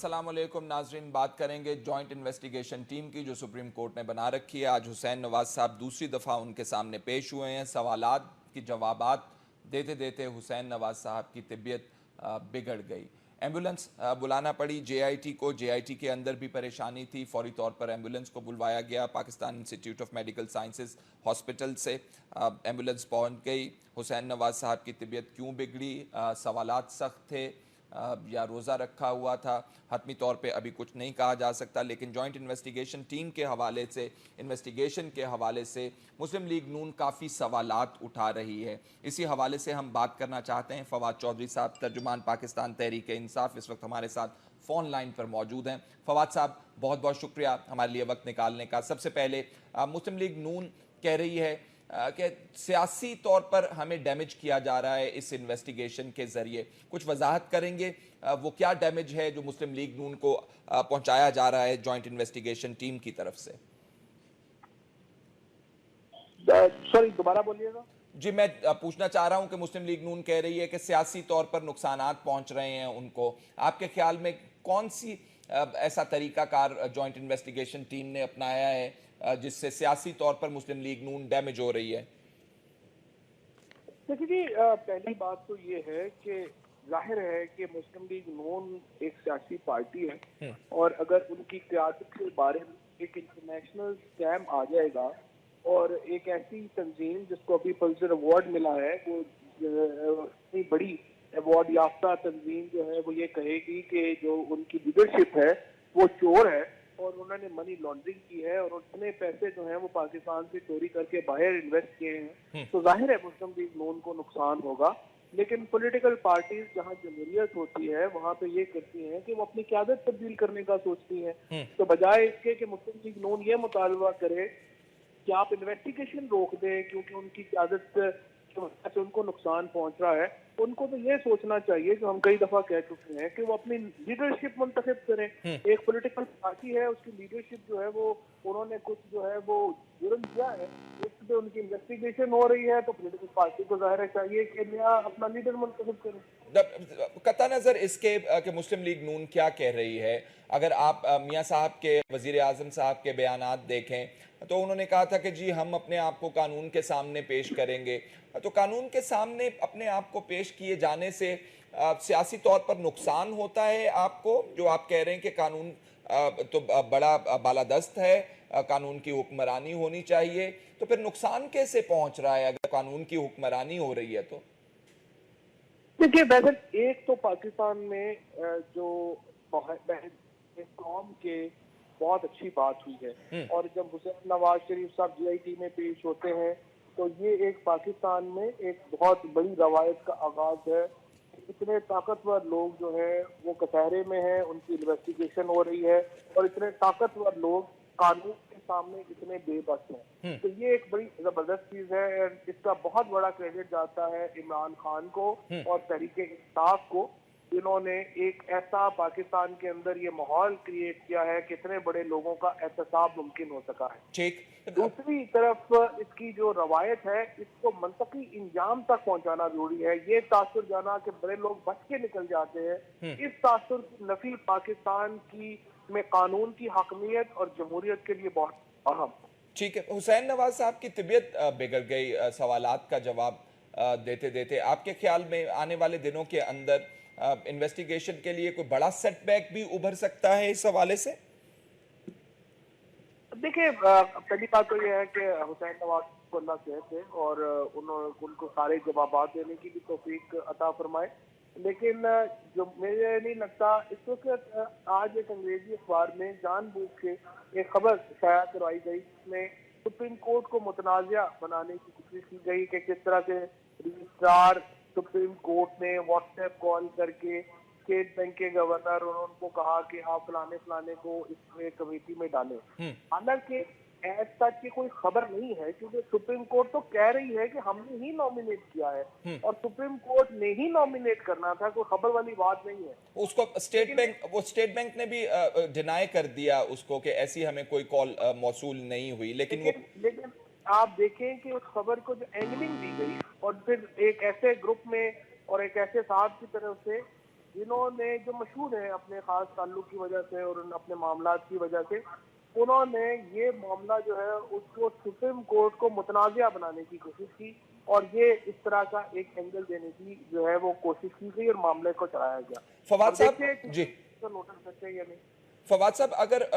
अस्सलाम वालेकुम नाजरीन, बात करेंगे जॉइंट इन्वेस्टिगेशन टीम की जो सुप्रीम कोर्ट ने बना रखी है। आज हुसैन नवाज साहब दूसरी दफ़ा उनके सामने पेश हुए हैं। सवालात की जवाबात देते देते हुसैन नवाज साहब की तबीयत बिगड़ गई। एम्बुलेंस बुलाना पड़ी जेआईटी को। जेआईटी के अंदर भी परेशानी थी, फौरी तौर पर एम्बुलेंस को बुलवाया गया। Pakistan institute of medical sciences hospital से एम्बुलेंस पहुंच गई। हुसैन नवाज साहब की तबीयत क्यों बिगड़ी, सवालात सख्त थे या रोज़ा रखा हुआ था, हतमी तौर पे अभी कुछ नहीं कहा जा सकता। लेकिन जॉइंट इन्वेस्टिगेशन टीम के हवाले से, इन्वेस्टिगेशन के हवाले से मुस्लिम लीग नून काफ़ी सवालात उठा रही है। इसी हवाले से हम बात करना चाहते हैं। फवाद चौधरी साहब, तर्जुमान पाकिस्तान तहरीक इंसाफ, इस वक्त हमारे साथ फ़ोन लाइन पर मौजूद हैं। फवाद साहब, बहुत बहुत शुक्रिया हमारे लिए वक्त निकालने का। सबसे पहले मुस्लिम लीग नून कह रही है कि सियासी तौर पर हमें डैमेज किया जा रहा है इस इन्वेस्टिगेशन के जरिए। कुछ वजाहत करेंगे वो क्या डैमेज है जो मुस्लिम लीग नून को पहुंचाया जा रहा है जॉइंट इन्वेस्टिगेशन टीम की तरफ से? सॉरी, दोबारा बोलिएगा। जी, मैं पूछना चाह रहा हूं कि मुस्लिम लीग नून कह रही है कि सियासी तौर पर नुकसानात पहुंच रहे हैं उनको। आपके ख्याल में कौन सी ऐसा तरीकाकार जॉइंट इन्वेस्टिगेशन टीम ने अपनाया है जिससे सियासी तौर पर मुस्लिम लीग नून डैमेज हो रही है? देखिए जी, पहली बात तो ये है कि जाहिर है कि मुस्लिम लीग नून एक सियासी पार्टी है और अगर उनकी क़यादत के बारे में एक इंटरनेशनल स्कैम आ जाएगा और एक ऐसी तंजीम जिसको अभी पल्सर अवार्ड मिला है, वो इतनी बड़ी अवार्ड याफ्ता तंजीम जो है वो ये कहेगी कि जो उनकी लीडरशिप है वो चोर है और उन्होंने मनी लॉन्ड्रिंग की है और उतने पैसे जो हैं वो पाकिस्तान से चोरी करके बाहर इन्वेस्ट किए हैं, तो जाहिर है मुस्लिम लीग नून को नुकसान होगा। लेकिन पॉलिटिकल पार्टीज जहां जमहूरियत होती है वहां पे ये करती हैं कि वो अपनी क़यादत तब्दील करने का सोचती हैं। तो बजाय इसके कि मुस्लिम लीग नून ये मुतालबा करे कि आप इन्वेस्टिगेशन रोक दें क्योंकि उनकी क़यादत की वजह से उनको नुकसान पहुंच रहा है, उनको तो ये सोचना चाहिए जो हम कई दफा कह चुके हैं कि वो अपनी लीडरशिप मुंतखब करें। एक पॉलिटिकल पार्टी है, उसकी लीडरशिप जो है वो उन्होंने कुछ जो है वो जुर्म किया है, उस पर उनकी इन्वेस्टिगेशन हो रही है, तो पॉलिटिकल पार्टी को जाहिर चाहिए कि नया अपना लीडर मुंतखब करें। कता नजर इसके कि मुस्लिम लीग नून क्या कह रही है, अगर आप मियां साहब के, वजीर आजम साहब के बयानात देखें तो उन्होंने कहा था कि जी हम अपने आप को कानून के सामने पेश करेंगे। तो कानून के सामने अपने आप को पेश किए जाने से सियासी तौर पर नुकसान होता है आपको, जो आप कह रहे हैं कि कानून तो बड़ा बालादस्त है, कानून की हुक्मरानी होनी चाहिए, तो फिर नुकसान कैसे पहुंच रहा है अगर कानून की हुक्मरानी हो रही है? तो देखिए, वैसे एक तो पाकिस्तान में जो कौम के बहुत अच्छी बात हुई है और जब हुसैन नवाज शरीफ साहब जीआईटी में पेश होते हैं तो ये एक पाकिस्तान में एक बहुत बड़ी रवायत का आगाज है। इतने ताकतवर लोग जो है वो कचहरे में हैं, उनकी इन्वेस्टिगेशन हो रही है और इतने ताकतवर लोग कानून के सामने इतने बेबस हैं, तो ये एक बड़ी जबरदस्त चीज है। इसका बहुत बड़ा क्रेडिट जाता है इमरान खान को और तहरीक इंसाफ को, जिन्होंने एक ऐसा पाकिस्तान के अंदर ये माहौल क्रिएट किया है कि इतने बड़े लोगों का एहतसाब मुमकिन हो सका है। ठीक। दूसरी तरफ इसकी जो रवायत है इसको मंतकी इंजाम तक पहुंचाना जरूरी है। ये तासुर जाना कि बड़े लोग बच के निकल जाते हैं, इस तासुर की नफी पाकिस्तान की में कानून की हकमियत और जमहूरियत के लिए बहुत अहम। ठीक है, हुसैन नवाज साहब की तबीयत बिगड़ गई सवालात का जवाब देते देते। आपके ख्याल में आने वाले दिनों के अंदर इन्वेस्टिगेशन के लिए कोई बड़ा सेटबैक भी उभर सकता है इस हवाले से? देखिए, पहली बात तो यह है कि हुसैन नवाज को अल्लाह सेहत है और उनको सारे जवाब देने की भी तौफीक अता फरमाए। लेकिन जो मुझे नहीं लगता इस वक्त आज एक अंग्रेजी अखबार में जानबूझ के एक खबर शाया करवाई गई जिसमें सुप्रीम कोर्ट को मुतनाज़ा बनाने की कोशिश की गई कि किस तरह से रजिस्ट्रार सुप्रीम कोर्ट ने व्हाट्सएप कॉल करके स्टेट बैंक के गवर्नर और उनको कहा कि आप फलाने फलाने को इसमें कमेटी में डालें। हालांकि एज तक की कोई खबर नहीं है क्योंकि सुप्रीम कोर्ट तो कह रही है कि हमने ही नॉमिनेट किया है और सुप्रीम कोर्ट ने ही नॉमिनेट करना था, कोई खबर वाली बात नहीं है। उसको स्टेट बैंक ने भी डिनाई कर दिया उसको कि ऐसी हमें कोई कॉल मौसूल नहीं हुई, लेकिन आप देखें कि उस खबर को जो एंगलिंग दी गई और फिर एक ऐसे ग्रुप में और एक ऐसे साहब की तरफ से जिन्होंने जो मशहूर है अपने खास ताल्लुक की वजह से और अपने मामलात की वजह से, उन्होंने ये मामला जो है उसको सुप्रीम कोर्ट को मुतनाज़िया बनाने की कोशिश की और ये इस तरह का एक एंगल देने की जो है वो कोशिश की गई और मामले को चलाया गया। फवाद अब साहब देखते हैं कि जी, इसको नोटिस करते हैं या नहीं। फवाद साहब अगर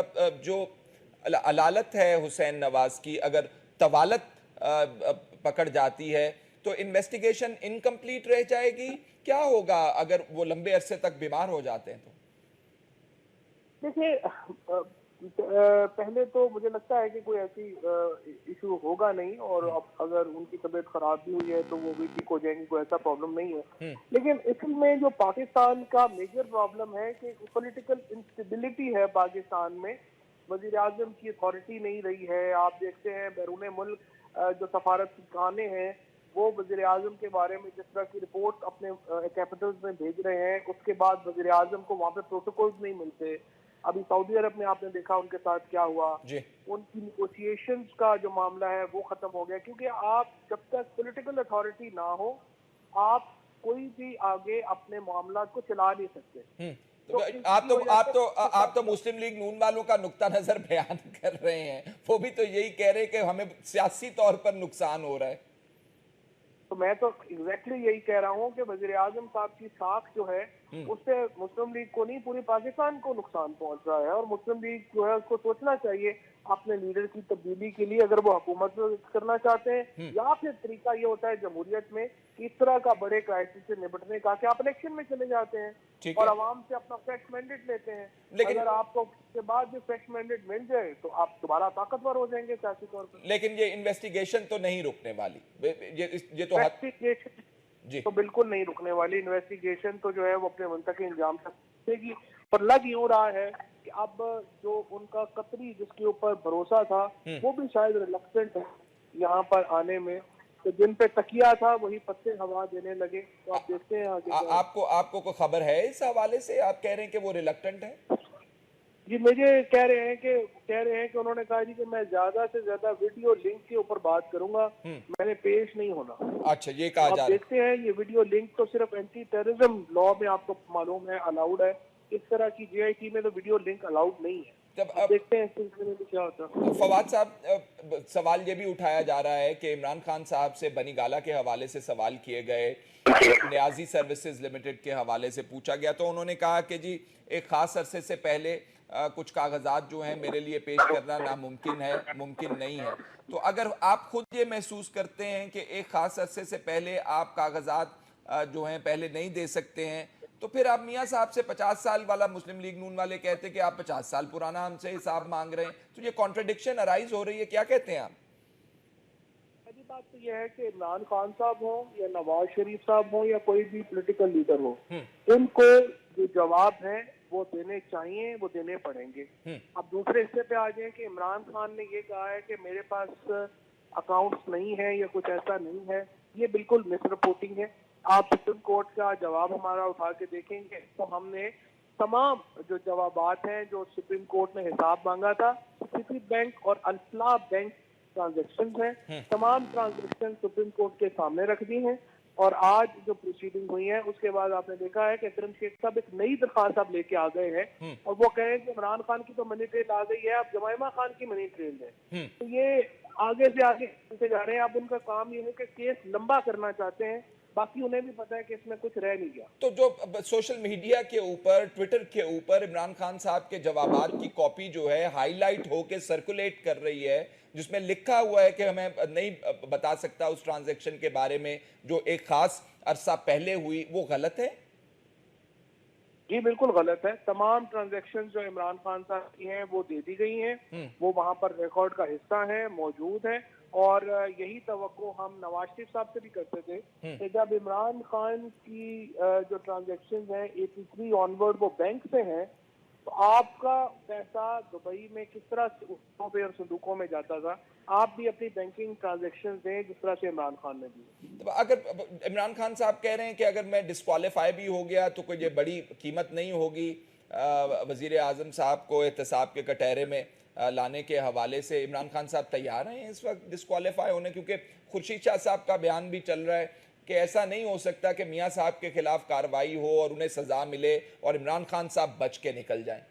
जो अलालत है हुसैन नवाज की, अगर तवालत पकड़ जाती है तो इन्वेस्टिगेशन इनकम्प्लीट रह जाएगी। क्या होगा अगर वो लंबे अरसे तक बीमार हो जाते हैं तो? देखिए पहले तो मुझे लगता है कि कोई ऐसी इशू होगा नहीं और अब अगर उनकी तबीयत खराब भी हुई है तो वो भी ठीक हो जाएंगी, कोई ऐसा प्रॉब्लम नहीं है। लेकिन इसमें जो पाकिस्तान का मेजर प्रॉब्लम है कि पॉलिटिकल इंस्टेबिलिटी है पाकिस्तान में। वजीर आजम की अथॉरिटी नहीं रही है। आप देखते हैं बैरून मुल्क जो सफारत खाने हैं वो वजीर आजम के बारे में जिस तरह की रिपोर्ट अपने कैपिटल्स में भेज रहे हैं, उसके बाद वजीर आजम को वहाँ पे प्रोटोकॉल्स नहीं मिलते। अभी सऊदी अरब में आपने देखा उनके साथ क्या हुआ। जी, उनकी निगोशिएशंस का जो मामला है वो खत्म हो गया, क्योंकि आप जब तक पॉलिटिकल अथॉरिटी ना हो आप कोई भी आगे अपने मामला को चला नहीं सकते। तो तो आप इसकी तो वजह आप से तो आप तो मुस्लिम लीग नून वालों का नुक्ता नजर बयान कर रहे हैं, वो भी तो यही कह रहे हैं कि हमें सियासी तौर पर नुकसान हो रहा है। तो मैं तो एग्जैक्टली यही कह रहा हूँ कि वजीर आजम साहब की साख जो है उससे मुस्लिम लीग को नहीं पूरी पाकिस्तान को नुकसान पहुंच रहा है और मुस्लिम लीग जो है उसको सोचना चाहिए अपने लीडर की तब्दीली के लिए, अगर वो हुकूमत करना चाहते हैं। या फिर तरीका ये होता है जमहूरियत में कि इस तरह का बड़े क्राइसिस से निपटने का कि आप इलेक्शन में चले जाते ठीक हैं और है, आवाम से अपना फ्रेश मैंडेट लेते हैं। लेकिन अगर आपको उसके बाद भी फ्रेश मैंडेट मिल जाए तो आप दोबारा ताकतवर हो जाएंगे सियासी तौर पर। लेकिन ये इन्वेस्टिगेशन तो नहीं रुकने वाली। ये तो हद इन्वेस्टिगेशन जी, तो बिल्कुल नहीं रुकने वाली। इन्वेस्टिगेशन तो जो है वो अपने मुंतक इंजाम तक पहुंचेगी। और लग यूं रहा है कि अब जो उनका कतरी जिसके ऊपर भरोसा था वो भी शायद रिलक्टेंट है यहाँ पर आने में। तो जिन पे तकिया था वही पत्ते हवा देने लगे। तो आप देखते हैं आगे क्या। आपको आपको कोई खबर है इस हवाले से? आप कह रहे हैं कि वो रिलक्टेंट है? जी मुझे कह रहे हैं कि उन्होंने कहा जी कि मैं ज्यादा से ज्यादा वीडियो लिंक के ऊपर बात करूंगा, मैंने पेश नहीं होना। अच्छा, ये कहा आप जा रहा देखते हैं ये वीडियो लिंक तो सिर्फ एंटी टेररिज्म लॉ में आपको मालूम है अलाउड है। इस तरह की जीआईटी में तो वीडियो लिंक अलाउड नहीं है। है। जब अब देखते हैं इस सिलसिले में क्या होता है। फवाद साहब, सवाल ये भी उठाया जा रहा है कि इमरान खान साहब से बनी गाला के हवाले से सवाल किए गए, न्याजी सर्विसेज लिमिटेड के हवाले से पूछा गया तो उन्होंने कहा कि जी एक खास अरसे से पहले कुछ कागजात जो हैं मेरे लिए पेश करना नामुमकिन है, मुमकिन नहीं है। तो अगर आप खुद ये महसूस करते हैं कि एक खास अरसे से पहले आप कागजात जो हैं पहले नहीं दे सकते हैं, तो फिर आप मियाँ साहब से 50 साल वाला मुस्लिम लीग नून वाले कहते हैं कि आप 50 साल पुराना हमसे हिसाब मांग रहे हैं, तो ये कॉन्ट्रडिक्शन अराइज हो रही है। क्या कहते हैं आप? पहली बात तो यह है कि इमरान खान साहब हो या नवाज शरीफ साहब हो या कोई भी पॉलिटिकल लीडर हो, उनको जो जवाब है वो देने चाहिए, वो देने पड़ेंगे। अब दूसरे हिस्से पे आ जाए कि इमरान खान ने ये कहा है कि मेरे पास अकाउंट्स नहीं है या कुछ ऐसा नहीं है, ये बिल्कुल मिस रिपोर्टिंग है। आप सुप्रीम कोर्ट का जवाब हमारा उठा के देखेंगे तो हमने तमाम जो जवाबात हैं जो सुप्रीम कोर्ट ने हिसाब मांगा था, सिटी बैंक और अल्फलाह बैंक ट्रांजेक्शन हैं, तमाम ट्रांजेक्शन सुप्रीम कोर्ट के सामने रख दी हैं। और आज जो प्रोसीडिंग हुई है उसके बाद आपने देखा है कि इकरम शेख साहब एक नई दरखास्त अब लेके आ गए हैं और वो कह रहे हैं कि इमरान खान की तो मनी ट्रेल आ गई है, अब जमाइमा खान की मनी ट्रेल है। तो ये आगे से आगे चलते जा रहे हैं। अब उनका काम ये है कि केस लंबा करना चाहते हैं, बाकी उन्हें भी पता है कि इसमें कुछ रह नहीं गया। तो जो सोशल मीडिया के ऊपर, ट्विटर के ऊपर इमरान खान साहब के जवाबात की कॉपी जो है हाईलाइट होके सर्कुलेट कर रही है, जिसमें लिखा हुआ है कि हमें नहीं बता सकता उस ट्रांजैक्शन के बारे में जो एक खास अरसा पहले हुई, वो गलत है? जी बिल्कुल गलत है। तमाम ट्रांजैक्शन जो इमरान खान साहब की हैं वो दे दी गई हैं, वो वहां पर रिकॉर्ड का हिस्सा है, मौजूद है। और यही तवक्को हम नवाज शरीफ साहब से भी करते थे कि जब इमरान खान की जो ट्रांजैक्शन हैं 83 ऑनवर्ड वो बैंक से हैं, तो आपका पैसा दुबई में किस तरह से पे और संदूकों में जाता था, आप भी अपनी बैंकिंग ट्रांजैक्शन दें जिस तरह से इमरान खान ने दी। तो अगर इमरान खान साहब कह रहे हैं कि अगर मैं डिस्क्वालीफाई भी हो गया तो कोई ये बड़ी कीमत नहीं होगी वजीर आजम साहब को एहतसाब के कटहरे में लाने के हवाले से, इमरान खान साहब तैयार हैं इस वक्त डिस्क्वालीफाई होने? क्योंकि खुर्शीद शाह साहब का बयान भी चल रहा है कि ऐसा नहीं हो सकता कि मियां साहब के खिलाफ कार्रवाई हो और उन्हें सजा मिले और इमरान खान साहब बच के निकल जाएं?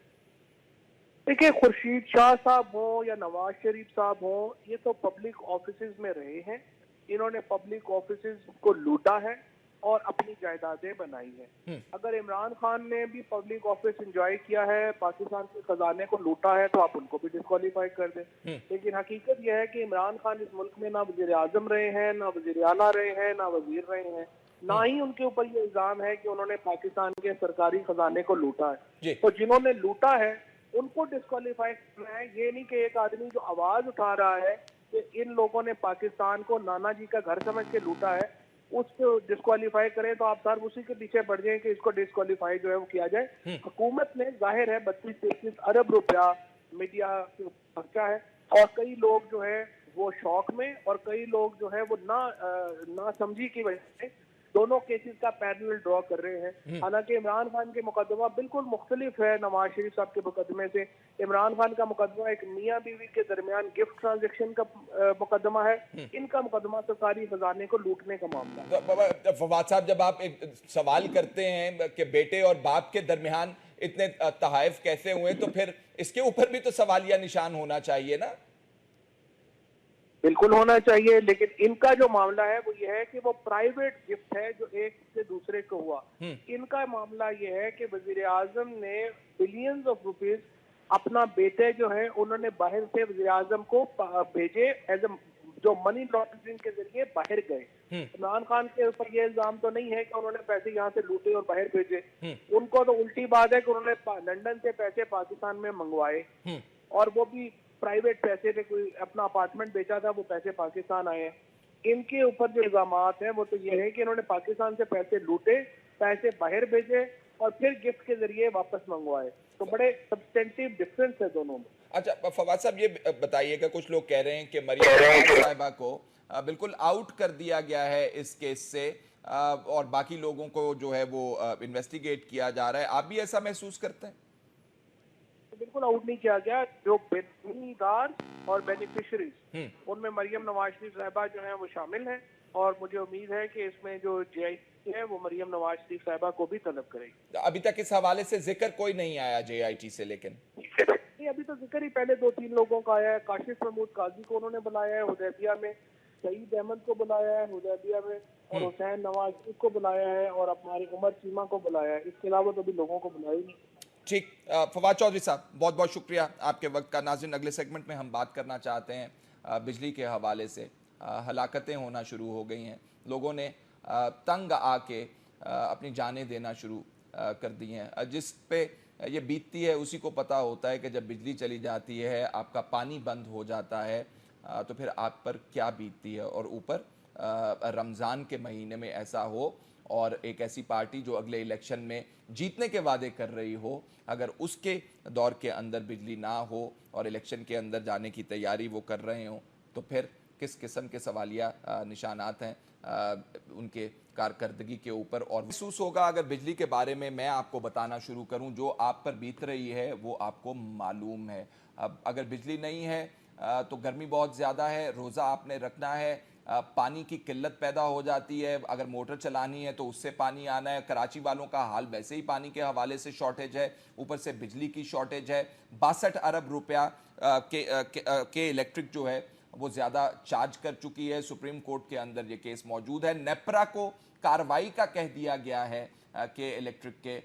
देखिए, खुर्शीद शाह साहब हो या नवाज शरीफ साहब हो, ये तो पब्लिक ऑफिसेज में रहे हैं। इन्होंने पब्लिक ऑफिसेज को लूटा है और अपनी जायदादें बनाई हैं। अगर इमरान खान ने भी पब्लिक ऑफिस एंजॉय किया है, पाकिस्तान के खजाने को लूटा है, तो आप उनको भी डिस्क्वालीफाई कर दें। लेकिन हकीकत यह है कि इमरान खान इस मुल्क में ना वजीर आजम रहे हैं, ना वजीर आला रहे हैं, ना वजीर रहे हैं, ना ही उनके ऊपर ये इल्जाम है कि उन्होंने पाकिस्तान के सरकारी खजाने को लूटा है। तो जिन्होंने लूटा है उनको डिस्क्वालीफाई करना है। ये नहीं कि एक आदमी जो आवाज उठा रहा है कि इन लोगों ने पाकिस्तान को नाना जी का घर समझ के लूटा है, उसको डिस्क्वालीफाई करें, तो आप सर उसी के पीछे बढ़ जाएं कि इसको डिस्क्वालीफाई जो है वो किया जाए। हुकूमत ने जाहिर है 32-33 अरब रुपया मीडिया के खर्चा है, और कई लोग जो है वो शौक में, और कई लोग जो है वो ना समझी की वजह से दोनों केसेस का पैरेलल ड्रॉ कर रहे हैं। हालांकि इमरान खान के मुकदमा बिल्कुल मुख्तलिफ है नवाज शरीफ साहब के मुकदमे से। इमरान खान का मुकदमा एक मियाँ बीवी के दरमियान गिफ्ट ट्रांजेक्शन का मुकदमा है, इनका मुकदमा सरकारी खजाने को लूटने का मामला है। फवाद साहब, जब आप एक सवाल करते हैं कि बेटे और बाप के दरमियान इतने तहाइफ कैसे हुए, तो फिर इसके ऊपर भी तो सवालिया निशान होना चाहिए ना? बिल्कुल होना चाहिए, लेकिन इनका जो मामला है वो ये है कि वो प्राइवेट गिफ्ट है जो एक से दूसरे को हुआ। इनका मामला ये है कि वजीर आजम ने बिलियंस ऑफ रुपीस अपना बेटे जो है उन्होंने बाहर से वजीर आजम को भेजे एज जो मनी लॉन्ड्रिंग के जरिए बाहर गए। इमरान खान के ऊपर ये इल्जाम तो नहीं है कि उन्होंने पैसे यहाँ से लूटे और बाहर भेजे। उनको तो उल्टी बात है कि उन्होंने लंदन से पैसे पाकिस्तान में मंगवाए, और वो भी प्राइवेट पैसे पे, कोई अपना अपार्टमेंट बेचा था, वो पैसे पाकिस्तान आए हैं। इनके ऊपर जो इल्जामात हैं वो तो ये है कि इन्होंने पाकिस्तान से पैसे लूटे, पैसे बाहर भेजे और फिर गिफ्ट के जरिए वापस मंगवाए। तो बड़े सब्सटेंटिव डिफरेंस है दोनों में। अच्छा फवाद साहब, ये बताइएगा, कुछ लोग कह रहे हैं कि मरियम साहिबा को बिल्कुल आउट कर दिया गया है इस केस से, और बाकी लोगों को जो है वो इन्वेस्टिगेट किया जा रहा है। आप भी ऐसा महसूस करते हैं? बिल्कुल आउट नहीं किया गया। जो बेनीदार और बेनिफिशरीज, उनमें मरियम नवाज शरीफ साहिबा जो है वो शामिल हैं, और मुझे उम्मीद है कि इसमें जो JIT है वो मरियम नवाज शरीफ साहिबा को भी तलब करेगी। अभी तक इस हवाले से जिक्र कोई नहीं आया JIT से, लेकिन अभी तो जिक्र ही पहले 2-3 लोगों का आया है। काशिफ महमूद काजी को उन्होंने बुलाया है हुदैबिया में, सईद अहमद को बुलाया है हुदैबिया में, और हुसैन नवाज को बुलाया है, और हमारी उमर चीमा को बुलाया है। इसके अलावा तो अभी लोगों को बुलाया ही नहीं। ठीक, फवाद चौधरी साहब, बहुत बहुत शुक्रिया आपके वक्त का। नाज़रीन, अगले सेगमेंट में हम बात करना चाहते हैं बिजली के हवाले से। हलाकतें होना शुरू हो गई हैं, लोगों ने तंग आके अपनी जानें देना शुरू कर दी हैं। जिस पे ये बीतती है उसी को पता होता है कि जब बिजली चली जाती है, आपका पानी बंद हो जाता है, तो फिर आप पर क्या बीतती है। और ऊपर रमज़ान के महीने में ऐसा हो, और एक ऐसी पार्टी जो अगले इलेक्शन में जीतने के वादे कर रही हो, अगर उसके दौर के अंदर बिजली ना हो और इलेक्शन के अंदर जाने की तैयारी वो कर रहे हो, तो फिर किस किस्म के सवालिया निशानात हैं उनके कारकर्दगी के ऊपर। और महसूस होगा अगर बिजली के बारे में मैं आपको बताना शुरू करूं, जो आप पर बीत रही है वो आपको मालूम है। अब अगर बिजली नहीं है तो गर्मी बहुत ज़्यादा है, रोज़ा आपने रखना है, पानी की किल्लत पैदा हो जाती है, अगर मोटर चलानी है तो उससे पानी आना है। कराची वालों का हाल वैसे ही पानी के हवाले से शॉर्टेज है, ऊपर से बिजली की शॉर्टेज है। 62 अरब रुपया के इलेक्ट्रिक जो है वो ज़्यादा चार्ज कर चुकी है। सुप्रीम कोर्ट के अंदर ये केस मौजूद है। नेपरा को कार्रवाई का कह दिया गया है कि इलेक्ट्रिक के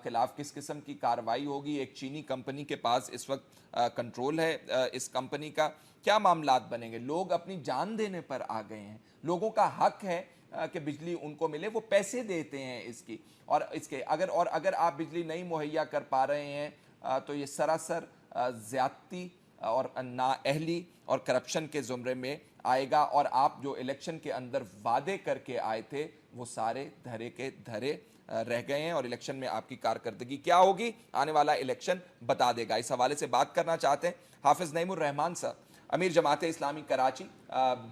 खिलाफ किस किस्म की कार्रवाई होगी। एक चीनी कंपनी के पास इस वक्त कंट्रोल है इस कंपनी का। क्या मामलात बनेंगे? लोग अपनी जान देने पर आ गए हैं, लोगों का हक है कि बिजली उनको मिले, वो पैसे देते हैं इसकी, और इसके अगर आप बिजली नहीं मुहैया कर पा रहे हैं तो ये सरासर ज़्यादती और नाअहली और करप्शन के ज़ुमरे में आएगा। और आप जो इलेक्शन के अंदर वादे करके आए थे वो सारे धरे के धरे रह गए हैं, और इलेक्शन में आपकी कारकर्दगी क्या होगी आने वाला इलेक्शन बता देगा। इस हवाले से बात करना चाहते हैं हाफिज नईमुर रहमान साहब, अमीर जमात इस्लामी कराची,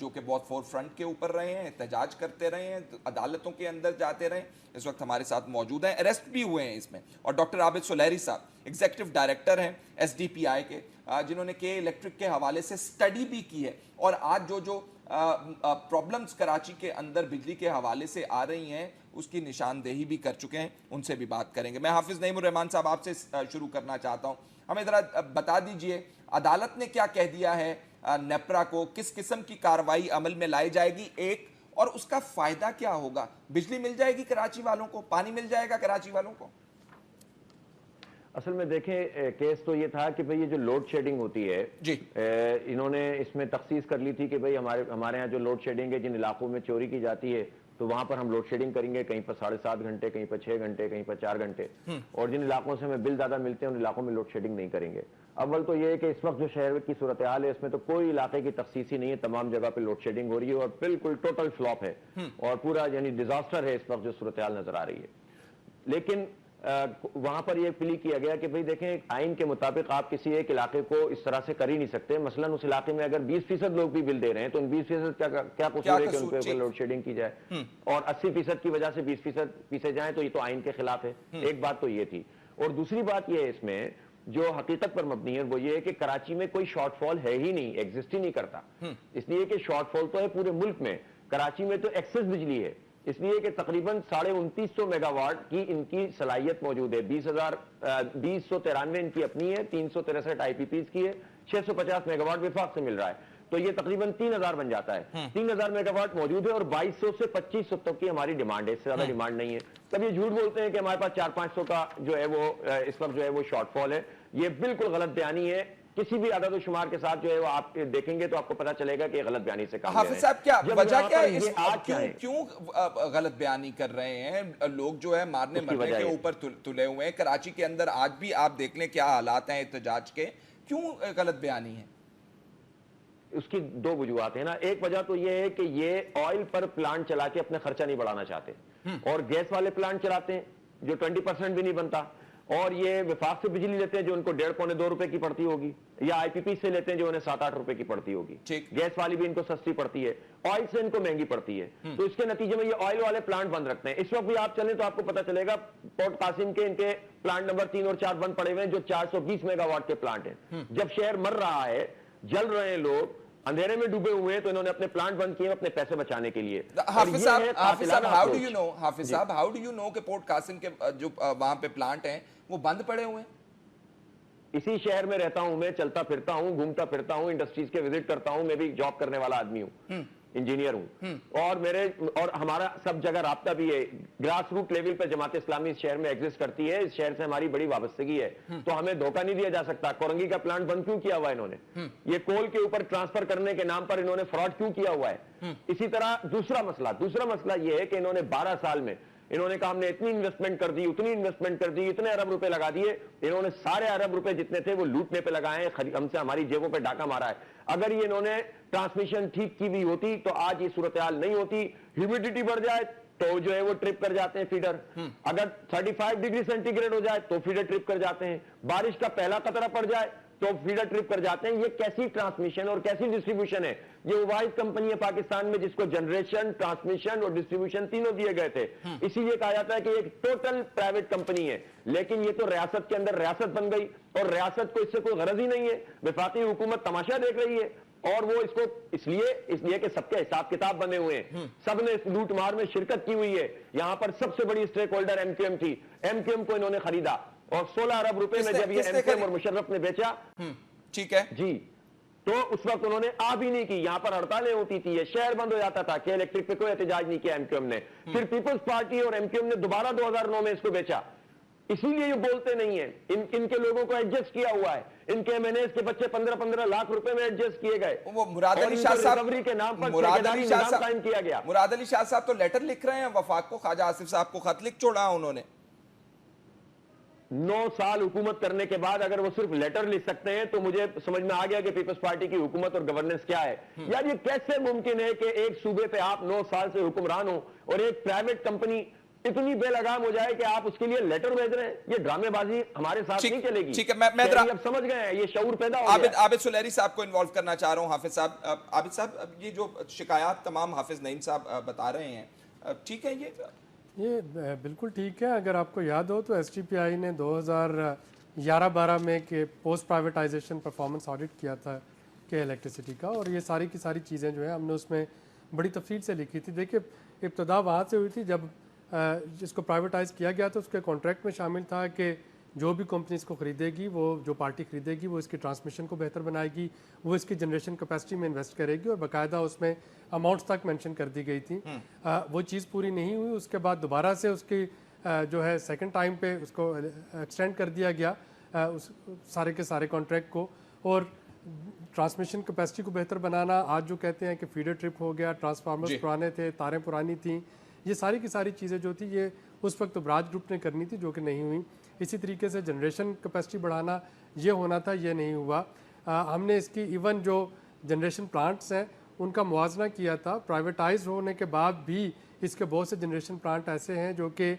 जो कि बहुत फोर फ्रंट के ऊपर रहे हैं, एहतजाज करते रहे हैं, अदालतों के अंदर जाते रहे, इस वक्त हमारे साथ मौजूद हैं, अरेस्ट भी हुए हैं इसमें। और डॉक्टर आबिद सुलहरी साहब, एग्जीक्यूटिव डायरेक्टर हैं SDPI के, जिन्होंने के इलेक्ट्रिक के हवाले से स्टडी भी की है, और आज जो प्रॉब्लम्स कराची के अंदर बिजली के हवाले से आ रही हैं, उसकी निशानदेही भी कर चुके हैं, उनसे भी बात करेंगे। मैं हाफिज नईमुर रहमान साहब आपसे शुरू करना चाहता हूं, हमें ज़रा बता दीजिए अदालत ने क्या कह दिया है नेपरा को, किस किस्म की कार्रवाई अमल में लाई जाएगी एक, और उसका फायदा क्या होगा? बिजली मिल जाएगी कराची वालों को, पानी मिल जाएगा कराची वालों को? असल में देखें, केस तो ये था कि भाई ये जो लोड शेडिंग होती है जी, इन्होंने इसमें तखसीस कर ली थी कि भाई हमारे यहाँ जो लोड शेडिंग है, जिन इलाकों में चोरी की जाती है तो वहां पर हम लोड शेडिंग करेंगे, कहीं पर 7.5 घंटे, कहीं पर 6 घंटे, कहीं पर 4 घंटे, और जिन इलाकों से हमें बिल ज्यादा मिलते हैं उन इलाकों में लोड शेडिंग नहीं करेंगे। अव्वल तो ये है कि इस वक्त जो शहर की सूरत हाल है इसमें तो कोई इलाके की तखसीस ही नहीं है, तमाम जगह पे लोड शेडिंग हो रही है और बिल्कुल टोटल फ्लॉप है और पूरा यानी डिजास्टर है इस वक्त जो सूरत हाल नजर आ रही है। लेकिन वहां पर यह प्ली किया गया कि भाई देखें, आइन के मुताबिक आप किसी एक इलाके को इस तरह से कर ही नहीं सकते। मसलन उस इलाके में अगर 20% लोग भी बिल दे रहे हैं तो उन 20% क्या कसूर है कि उनके ऊपर लोड शेडिंग की जाए और 80% की वजह से 20% पीछे जाए, तो ये तो आइन के खिलाफ है। एक बात तो ये थी, और दूसरी बात ये है इसमें जो हकीकत पर मबनी है वो ये है कि कराची में कोई शॉर्टफॉल है ही नहीं, एग्जिस्ट ही नहीं करता, इसलिए कि शॉर्टफॉल तो है पूरे मुल्क में, कराची में तो एक्सेस बिजली है, इसलिए कि तकरीबन 2950 मेगावाट की इनकी सलाहियत मौजूद है। 20,193 इनकी अपनी है, 363 आईपीपीज की है, 650 मेगावाट विफाक से मिल रहा है, तो ये तकरीबन 3000 बन जाता है। 3000 मेगावाट मौजूद है और 2200 से 2500 तक की हमारी डिमांड है, इससे ज्यादा डिमांड नहीं है। तब ये झूठ बोलते हैं कि हमारे पास 400-500 का जो है वो इस वक्त जो है वो शॉर्टफॉल है, ये बिल्कुल गलत बयानी है। किसी भी आदत और शुमार के साथ जो है वो आप देखेंगे तो आपको पता चलेगा कि गलत बयानी से काम हाफिज साहब क्या वजह क्या है, क्यों गलत बयानी कर रहे हैं लोग? जो है मारने मरने के ऊपर तुले हुए हैं कराची के अंदर, आज भी आप देख लें क्या हालात हैं एहतजाज के, क्यों गलत बयानी है? उसकी दो वजूहत है ना। एक वजह तो ये है कि ये ऑयल पर प्लांट चला के अपना खर्चा नहीं बढ़ाना चाहते और गैस वाले प्लांट चलाते हैं जो 20% भी नहीं बनता, और ये विफाक से बिजली लेते हैं जो उनको 1.5-2 रुपए की पड़ती होगी, या आईपीपी से लेते हैं जो उन्हें 7-8 रुपए की पड़ती होगी। गैस वाली भी इनको सस्ती पड़ती है, ऑयल से इनको महंगी पड़ती है, तो इसके नतीजे में ये ऑयल वाले प्लांट बंद रखते हैं। इस वक्त भी आप चलें तो आपको पता चलेगा पोर्ट कासिम के इनके प्लांट नंबर 3 और 4 बंद पड़े हुए हैं जो 420 मेगावाट के प्लांट हैं। जब शहर मर रहा है, जल रहे हैं लोग, अंधेरे में डूबे हुए हैं, तो इन्होंने अपने प्लांट बंद किए अपने पैसे बचाने के लिए। हाफिज साहब, हाउ डू यू नो कि पोर्ट कासिम के जो वहां पे प्लांट हैं वो बंद पड़े हुए हैं? इसी शहर में रहता हूं मैं, चलता फिरता हूं, घूमता फिरता हूं, इंडस्ट्रीज के विजिट करता हूं, मैं भी जॉब करने वाला आदमी हूं, इंजीनियर हूं, और हमारा सब जगह राब्ता भी है। ग्रास रूट लेवल पे जमात इस्लामी इस शहर में एग्जिस्ट करती है, इस शहर से हमारी बड़ी वाबस्तगी है, तो हमें धोखा नहीं दिया जा सकता। कोरंगी का प्लांट बंद क्यों किया हुआ है इन्होंने? ये कोल के ऊपर ट्रांसफर करने के नाम पर इन्होंने फ्रॉड क्यों किया हुआ है? इसी तरह दूसरा मसला यह है कि इन्होंने 12 साल में इन्होंने कहा हमने इतनी इन्वेस्टमेंट कर दी, उतनी इन्वेस्टमेंट कर दी, इतने अरब रुपए लगा दिए, इन्होंने सारे अरब रुपए जितने थे वो लूटने पे लगाए हैं, हमसे हमारी जेबों पे डाका मारा है। अगर ये इन्होंने ट्रांसमिशन ठीक की भी होती तो आज ये सूरत हाल नहीं होती। ह्यूमिडिटी बढ़ जाए तो जो है वो ट्रिप कर जाते हैं फीडर, अगर 35 डिग्री सेंटीग्रेड हो जाए तो फीडर ट्रिप कर जाते हैं, बारिश का पहला कतरा पड़ जाए तो फीडर ट्रिप कर जाते हैं। ये कैसी ट्रांसमिशन और कैसी डिस्ट्रीब्यूशन है? ये वाहिद कंपनी है पाकिस्तान में जिसको जनरेशन, ट्रांसमिशन और डिस्ट्रीब्यूशन तीनों दिए गए थे, इसीलिए कहा जाता है कि एक टोटल प्राइवेट कंपनी है। लेकिन ये तो रियासत के अंदर रियासत बन गई और रियासत को इससे कोई गरज ही नहीं है, वफाकी हुकूमत तमाशा देख रही है और वो इसको इसलिए कि सबके हिसाब किताब बने हुए हैं, सबने इस लूट मार में शिरकत की हुई है। यहां पर सबसे बड़ी स्टेक होल्डर एमक्यूएम थी, एमक्यूएम को इन्होंने खरीदा और 16 अरब रुपए में जब ये एमक्यूएम और मुशर्रफ ने बेचा, ठीक है जी, तो उस वक्त उन्होंने आ भी नहीं की। यहां पर हड़तालें होती थी, ये शहर बंद हो जाता था कि इलेक्ट्रिक पे कोई एहतजाज नहीं किया एमक्यूएम ने। फिर पीपल्स पार्टी और एमक्यूएम ने दोबारा 2009 में इसको बेचा, इसीलिए ये बोलते नहीं है। इनके लोगों को एडजस्ट किया हुआ है, इनके एमएनएस के बच्चे 15-15 लाख रुपए में एडजस्ट किए गए। वो मुराद अली शाह साहब रिकवरी के नाम पर कायम किया गया। मुराद अली शाह साहब तो लेटर लिख रहे हैं वफाक को, ख्वाजा आसिफ साहब को खत लिख छोड़ा उन्होंने। 9 साल हुकूमत करने के बाद अगर वो सिर्फ लेटर लिख सकते हैं तो मुझे समझ में आ गया कि पीपल्स पार्टी की हुकूमत और गवर्नेंस क्या है। यार ये कैसे मुमकिन है कि एक सूबे पे आप 9 साल से हुक्मरान हो और एक प्राइवेट कंपनी इतनी बेलगाम हो जाए कि आप उसके लिए लेटर भेज रहे हैं? ये ड्रामेबाजी हमारे साथ नहीं चलेगी। ठीक है, मैं अब समझ गए हैं, ये शऊर पैदा हो गया। आबिद सुलेरी साहब को इन्वॉल्व करना चाह रहा हूं। हाफिज साहब, आबिद साहब, ये जो शिकायत तमाम हाफिज नईम साहब बता रहे हैं, ठीक है? ये बिल्कुल ठीक है। अगर आपको याद हो तो एसटीपीआई ने 2011-12 में के पोस्ट प्राइवेटाइजेशन परफॉर्मेंस ऑडिट किया था के इलेक्ट्रिसिटी का, और ये सारी की सारी चीज़ें जो है हमने उसमें बड़ी तफसील से लिखी थी। देखिए इब्तदा वहाँ से हुई थी जब जिसको प्राइवेटाइज़ किया गया तो उसके कॉन्ट्रैक्ट में शामिल था कि जो भी कंपनी इसको खरीदेगी, वो जो पार्टी खरीदेगी वो इसकी ट्रांसमिशन को बेहतर बनाएगी, वो इसकी जनरेशन कैपेसिटी में इन्वेस्ट करेगी, और बाकायदा उसमें अमाउंट्स तक मेंशन कर दी गई थी। वो चीज़ पूरी नहीं हुई। उसके बाद दोबारा से उसकी जो है सेकंड टाइम पे उसको एक्सटेंड कर दिया गया उस सारे के सारे कॉन्ट्रैक्ट को, और ट्रांसमिशन कैपेसिटी को बेहतर बनाना, आज जो कहते हैं कि फीडर ट्रिप हो गया, ट्रांसफार्मर्स पुराने थे, तारें पुरानी थी, ये सारी की सारी चीज़ें जो थी ये उस वक्त ब्राज ग्रुप ने करनी थी, जो कि नहीं हुई। इसी तरीके से जनरेशन कैपेसिटी बढ़ाना ये होना था, ये नहीं हुआ। हमने इसकी इवन जो जनरेशन प्लांट्स हैं उनका मुआवजा किया था। प्राइवेटाइज होने के बाद भी इसके बहुत से जनरेशन प्लांट ऐसे हैं जो कि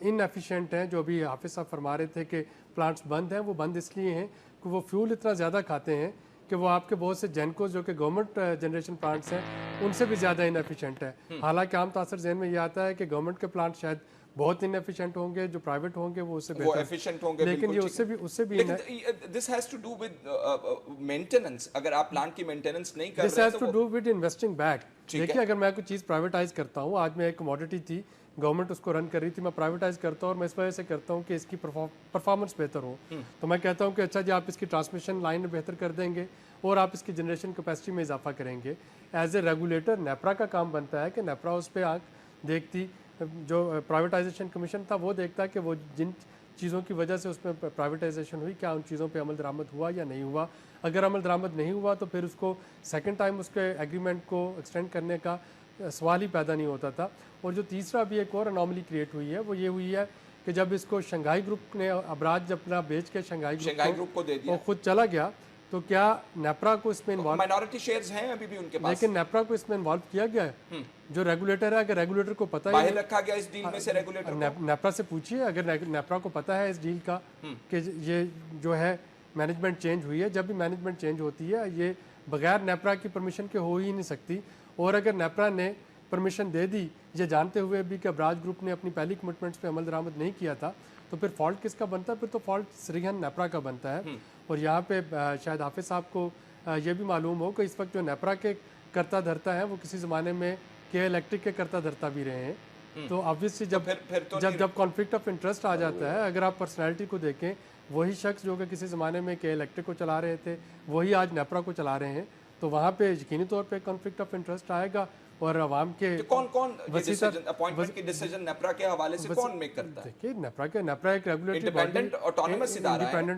इनएफिशिएंट हैं। जो भी हाफिज़ साहब फरमा रहे थे कि प्लांट्स बंद हैं, वो बंद इसलिए हैं कि वो फ्यूल इतना ज़्यादा खाते हैं कि वो आपके बहुत से जेनको जो कि गवर्नमेंट जनरेशन प्लांट्स हैं उनसे भी ज़्यादा इनएफिशिएंट है। हालांकि आम तासर जहन में ये आता है कि गवर्नमेंट के प्लांट शायद बहुत इनएफिशिएंट होंगे, जो प्राइवेट होंगे वो उससे बेहतर एफिशिएंट होंगे, लेकिन ये उससे भी this has to do with maintenance. अगर आप प्लांट की मेंटेनेंस नहीं कर दिस रहे has to do with investing back. देखिए अगर मैं कोई चीज़ प्राइवेटाइज करता हूँ, आज मैं एक कमोडिटी थी, गवर्नमेंट उसको रन कर रही थी, मैं प्राइवेटाइज करता हूँ और मैं इस वजह से करता हूँ कि इसकी परफॉर्मेंस बेहतर हो, तो मैं कहता हूँ कि अच्छा जी आप इसकी ट्रांसमिशन लाइन बेहतर कर देंगे और आप इसकी जनरेशन कैपेसिटी में इजाफा करेंगे। एज ए रेगुलेटर नेपरा का काम बनता है कि नेपरा उस पर आँख देखती, जो प्राइवेटाइजेशन कमीशन था वो देखता है कि वो जिन चीज़ों की वजह से उसमें प्राइवेटाइजेशन हुई, क्या उन चीज़ों पे अमल दरामद हुआ या नहीं हुआ। अगर अमल दरामद नहीं हुआ तो फिर उसको सेकंड टाइम उसके एग्रीमेंट को एक्सटेंड करने का सवाल ही पैदा नहीं होता था। और जो तीसरा भी एक और अनॉमली क्रिएट हुई है वो ये हुई है कि जब इसको शंघाई ग्रुप ने अबराज जब अपना बेच के शंघाई ग्रुप को दे दिया, वो खुद चला गया, तो क्या नेपरा को इसमें इन्वॉल्व, माइनॉरिटी शेयर्स हैं अभी भी उनके पास, लेकिन नेपरा को इसमें इन्वॉल्व किया गया है? जो रेगुलेटर है, अगर रेगुलेटर को पता बाहर रखा गया इस डील में से रेगुलेटर नेपरा से पूछिए, अगर नेपरा को पता है इस डील का कि ये जो है मैनेजमेंट चेंज हुई है, जब भी मैनेजमेंट चेंज होती है ये बगैर नेपरा की परमिशन के हो ही नहीं सकती। और अगर नेपरा ने परमिशन दे दी ये जानते हुए भी कि अबराज ग्रुप ने अपनी पहली कमिटमेंट्स पे अमल दरामद नहीं किया था, तो फिर फॉल्ट किसका बनता है? फिर तो फॉल्ट सरीहन नेपरा का बनता है। और यहाँ पे शायद हाफिज़ साहब को ये भी मालूम हो कि इस वक्त जो नेपरा के करता धरता है वो किसी ज़माने में के इलेक्ट्रिक के करता धरता भी रहे हैं। तो ऑब्वियसली जब कॉन्फ्लिक्ट ऑफ इंटरेस्ट आ जाता है, अगर आप पर्सनैलिटी को देखें, वही शख्स जो कि किसी ज़माने में के इलेक्ट्रिक को चला रहे थे वही आज नेपरा को चला रहे हैं, तो वहाँ पे यकीनी तौर पे कॉन्फ्लिक्ट ऑफ इंटरेस्ट आएगा। और अवाम के कौन अपॉइंटमेंट की डिसीजन नेपरा के हवाले से कौन मेक करता है? देखिए नेपरा एक रेगुलेटरी इंडिपेंडेंट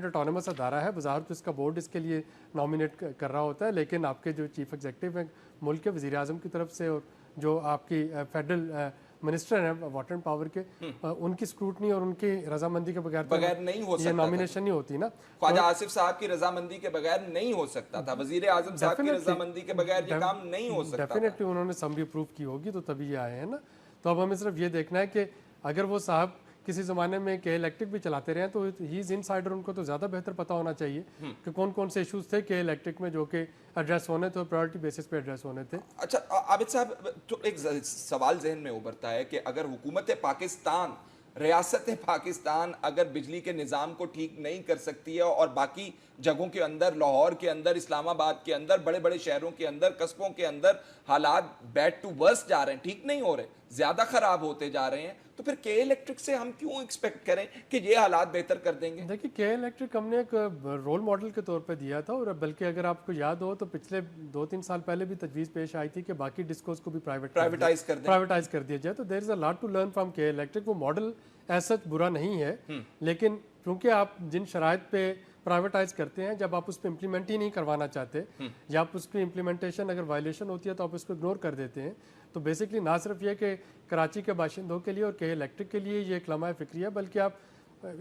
ऑटोनोमस अदारा है, बाज़ाहिर तो इसका बोर्ड इसके लिए नॉमिनेट कर रहा होता है, लेकिन आपके जो चीफ एग्जीक्यूटिव हैं मुल्क के वज़ीर आज़म की तरफ से और जो आपकी फेडरल मिनिस्टर हैं वाटर एंड पावर के, उनकी स्क्रूटनी और उनकी रजामंदी के बगैर नहीं हो सकता, ये नॉमिनेशन नहीं होती ना। ख्वाजा आसिफ साहब की रजामंदी के बगैर नहीं हो सकता था, वजीर आजम साहब की रजामंदी के बगैर ये काम नहीं हो सकता। डेफिनेटली उन्होंने सम भी अप्रूव की होगी तो तभी ये आए हैं ना। तो अब हमें सिर्फ ये देखना है कि अगर वो साहब किसी ज़माने में के इलेक्ट्रिक भी चलाते रहे तो ही इज इनसाइडर, उनको तो ज़्यादा बेहतर पता होना चाहिए कि कौन कौन से इश्यूज थे के इलेक्ट्रिक में जो कि एड्रेस होने थे और प्रायोरिटी बेसिस पे एड्रेस होने थे। अच्छा आबिद साहब, तो एक सवाल जहन में उभरता है कि अगर हुकूमत पाकिस्तान, रियासत पाकिस्तान अगर बिजली के निज़ाम को ठीक नहीं कर सकती है और बाकी जगहों के अंदर, लाहौर के अंदर, इस्लामाबाद के अंदर, बड़े बड़े शहरों के अंदर, कस्बों के अंदर हालात बैड टू वर्स्ट जा रहे हैं, ठीक नहीं हो रहे, ज़्यादा ख़राब होते जा रहे हैं, तो फिर के इलेक्ट्रिक से हम क्यों एक्सपेक्ट करें कि ये हालात बेहतर कर देंगे? देखिए के इलेक्ट्रिक हमने एक रोल मॉडल के तौर पे दिया था, और बल्कि अगर आपको याद हो तो पिछले 2-3 साल पहले भी तजवीज़ पेश आई थी कि बाकी डिस्कोस को भी प्राइवेटाइज कर दिया जाए। तो there is a lot to learn from K Electric. वो मॉडल ऐसा बुरा नहीं है, लेकिन क्योंकि आप जिन शराइत पे प्राइवेटाइज करते हैं, जब आप उस पर इम्प्लीमेंट ही नहीं करवाना चाहते या आप उसकी इम्प्लीमेंटेशन अगर वायलेशन होती है तो आप उसको इग्नोर कर देते हैं, तो बेसिकली ना सिर्फ ये कि कराची के बाशिंदों के लिए और के इलेक्ट्रिक के लिए ये एक लम्हा फिक्री है, बल्कि आप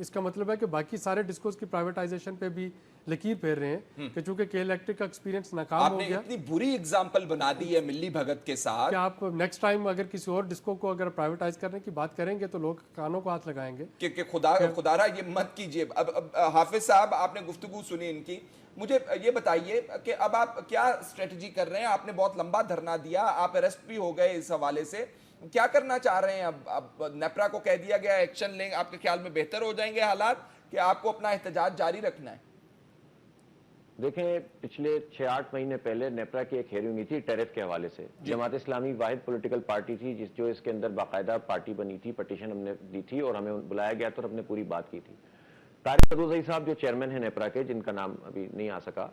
इसका मतलब है कि बाकी सारे डिस्कोस की प्राइवेटाइजेशन पे भी लकीर फेर रहे हैं कि चूंकि के इलेक्ट्रिक का एक्सपीरियंस नाकाम हो गया। इतनी बुरी एग्जांपल बना दी है मिल्ली भगत के साथ कि आप नेक्स्ट टाइम अगर किसी और डिस्को को अगर प्राइवेटाइज करने की बात करेंगे तो लोग कानों को हाथ लगाएंगे कि खुदारा ये मत कीजिए। अब हाफिज साहब, आपने गुफ्तगू सुनी इनकी, मुझे ये बताइए कि अब आप क्या स्ट्रेटजी कर रहे हैं? आपने बहुत लंबा धरना दिया, आप अरेस्ट भी हो गए इस हवाले से, क्या करना चाह रहे हैं? अब नेपरा को कह दिया गया एक्शन लेंगे, आपके ख्याल में बेहतर हो जाएंगे हालात कि आपको अपना एहतजाज जारी रखना है? देखें, पिछले 6-8 महीने पहले नेपरा की एक हेयरिंग हुई थी टैरिफ के हवाले से। जमात इस्लामी वाहिद पॉलिटिकल पार्टी थी जो इसके अंदर बाकायदा पार्टी बनी थी, पटिशन हमने दी थी और हमें बुलाया गया था और हमने पूरी बात की थी। तारिक अब्दुल साहब जो चेयरमैन है नेपरा के, जिनका नाम अभी नहीं आ सका,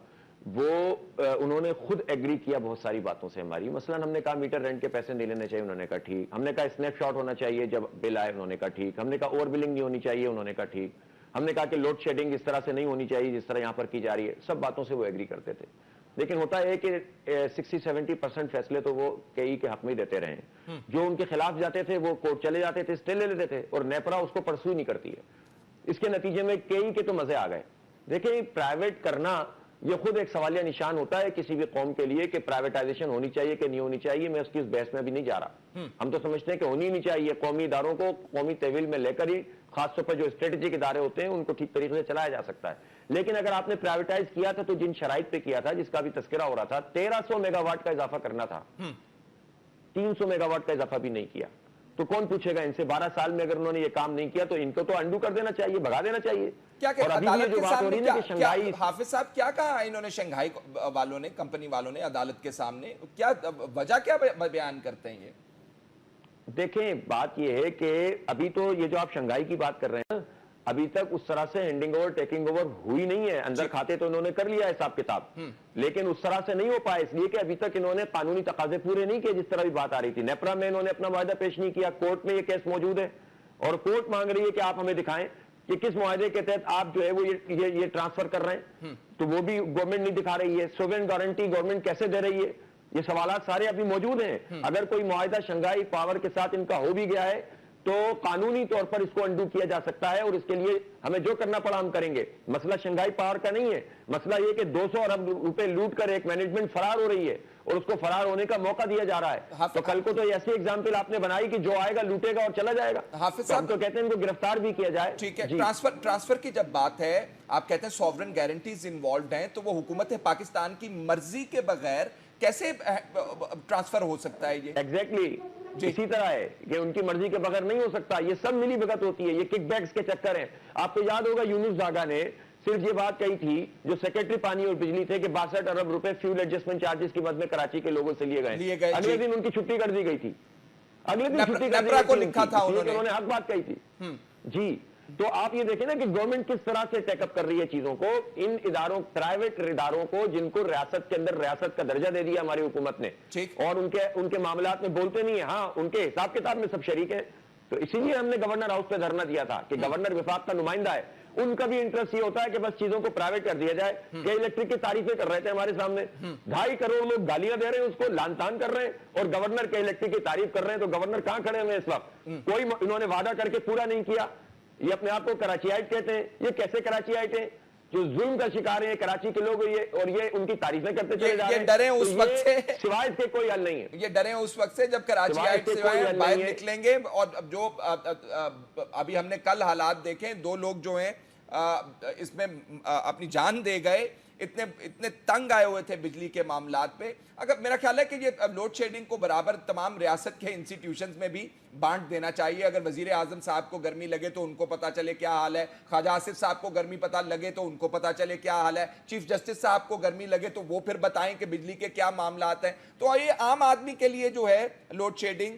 वो उन्होंने खुद एग्री किया बहुत सारी बातों से हमारी। मसलन हमने कहा मीटर रेंट के पैसे नहीं लेने चाहिए, उन्होंने कहा ठीक। हमने कहा स्नैपशॉट होना चाहिए जब बिल आए, उन्होंने कहा ठीक। हमने कहा ओवर बिलिंग नहीं होनी चाहिए, उन्होंने कहा ठीक। हमने कहा कि लोड शेडिंग इस तरह से नहीं होनी चाहिए जिस तरह यहां पर की जा रही है। सब बातों से वो एग्री करते थे। लेकिन होता है कि 60-70% फैसले तो वो कई के हक में देते रहे। जो उनके खिलाफ जाते थे वो कोर्ट चले जाते थे, स्टे ले लेते थे और नेपरा उसको परसू नहीं करती है। इसके नतीजे में कई के तो मजे आ गए। देखिए, प्राइवेट करना ये खुद एक सवालिया निशान होता है किसी भी कौम के लिए कि प्राइवेटाइजेशन होनी चाहिए कि नहीं होनी चाहिए। मैं उसकी इस बहस में भी नहीं जा रहा। हम तो समझते हैं कि होनी नहीं चाहिए। कौमी इदारों को कौमी तहवील में लेकर ही, खासतौर पर जो स्ट्रेटेजिक इदारे होते हैं, उनको ठीक तरीके से चलाया जा सकता है। लेकिन अगर आपने प्राइवेटाइज किया था तो जिन शराइत पे किया था, जिसका भी तस्करा हो रहा था, 1300 मेगावाट का इजाफा करना था, 300 मेगावाट का इजाफा भी नहीं किया। तो कौन पूछेगा इनसे? 12 साल में अगर उन्होंने ये काम नहीं किया तो इनको तो अंडू कर देना चाहिए, भगा देना चाहिए। क्या और अभी ये जो बात हो रही है कि शंघाई, हाफिज साहब क्या कहा इन्होंने, शंघाई वालों ने, कंपनी वालों ने अदालत के सामने क्या वजह क्या बयान करते हैं ये? देखें, बात यह है कि अभी तो ये जो आप शंघाई की बात कर रहे हैं, अभी तक उस तरह से हैंडिंग ओवर टेकिंग ओवर हुई नहीं है। अंदर खाते तो इन्होंने कर लिया हिसाब किताब, लेकिन उस तरह से नहीं हो पाया, इसलिए कि अभी तक इन्होंने कानूनी तकाजे पूरे नहीं किए जिस तरह भी बात आ रही थी। नेपरा में इन्होंने अपना वायदा पेश नहीं किया। कोर्ट में ये केस मौजूद है और कोर्ट मांग रही है कि आप हमें दिखाएं कि किस मुआहदे के तहत आप जो है वो ये ट्रांसफर कर रहे हैं। तो वो भी गवर्नमेंट नहीं दिखा रही है। सोवरेन गारंटी गवर्नमेंट कैसे दे रही है? ये सवालात सारे अभी मौजूद हैं। अगर कोई मुआहदा शंघाई पावर के साथ इनका हो भी गया है तो कानूनी तौर पर इसको अंडू किया जा सकता है और इसके लिए हमें जो करना पड़ा हम करेंगे। मसला शंघाई पावर का नहीं है। मसला ये कि 200 अरब रुपए लूट कर एक मैनेजमेंट फरार हो रही है और उसको फरार होने का मौका दिया जा रहा है। तो कल को तो ऐसी एग्जाम्पल आपने बनाई कि जो आएगा लूटेगा और चला जाएगा। हाफिज साहब तो कहते हैं इनको गिरफ्तार भी किया जाए। ठीक है, ट्रांसफर की जब बात है, आप कहते हैं सॉवरेन गारंटीज इन्वॉल्व हैं, तो वो हुकूमत पाकिस्तान की मर्जी के बगैर कैसे ट्रांसफर हो सकता है? ये एग्जैक्टली इसी तरह है कि उनकी मर्जी के बगैर नहीं हो सकता। ये सब मिली भगत होती है, ये किकबैक्स के चक्कर हैं। आपको याद होगा यूनुस जागा ने सिर्फ ये बात कही थी, जो सेक्रेटरी पानी और बिजली थे, कि 62 अरब रुपए फ्यूल एडजस्टमेंट चार्जेस की मद में कराची के लोगों से लिए गए। अगले दिन उनकी छुट्टी कर दी गई थी। अगले दिन छुट्टी कर दी गई थी। लिखा था उन्होंने हक बात कही थी। जी, तो आप ये देखें ना कि गवर्नमेंट किस तरह से टेकअप कर रही है चीजों को, इन इदारों, प्राइवेट इदारों को, जिनको रियासत के अंदर रियासत का दर्जा दे दिया हमारी हुकूमत ने, और उनके मामलात में बोलते नहीं है। हाँ, उनके हिसाब किताब में सब शरीक है। तो इसीलिए हमने गवर्नर हाउस पे धरना दिया था कि गवर्नर विफाक का नुमाइंदा है, उनका भी इंटरेस्ट ये होता है कि बस चीजों को प्राइवेट कर दिया जाए। कि इलेक्ट्रिक की तारीफें कर रहे थे हमारे सामने, 2.5 करोड़ लोग गालियां दे रहे हैं, उसको लान तान कर रहे हैं, और गवर्नर के इलेक्ट्रिक की तारीफ कर रहे हैं। तो गवर्नर कहां खड़े हुए इस वक्त? कोई इन्होंने वादा करके पूरा नहीं किया। ये अपने आप को कराचीआइट कहते हैं। ये कैसे कराचीआइट हैं? जो जुल्म का शिकार है कराची के लोग, ये और ये उनकी तारीफें करते चले जा रहे हैं। ये डरे उस वक्त से, सिवाय इसके कोई हल नहीं है। ये डरे उस वक्त से जब कराचीआइट से बाहर निकलेंगे। और जो अभी हमने कल हालात देखे, 2 लोग जो हैं इसमें अपनी जान दे गए, इतने तंग आए हुए थे बिजली के मामलात पे। अगर मेरा ख्याल है कि ये लोड शेडिंग को बराबर तमाम रियासत के इंस्टीट्यूशंस में भी बांट देना चाहिए। अगर वजीर आजम साहब को गर्मी लगे तो उनको पता चले क्या हाल है, ख्वाजा आसिफ साहब को गर्मी पता लगे तो उनको पता चले क्या हाल है, चीफ जस्टिस साहब को गर्मी लगे तो वो फिर बताएं कि बिजली के क्या मामलात हैं। तो ये आम आदमी के लिए जो है लोड शेडिंग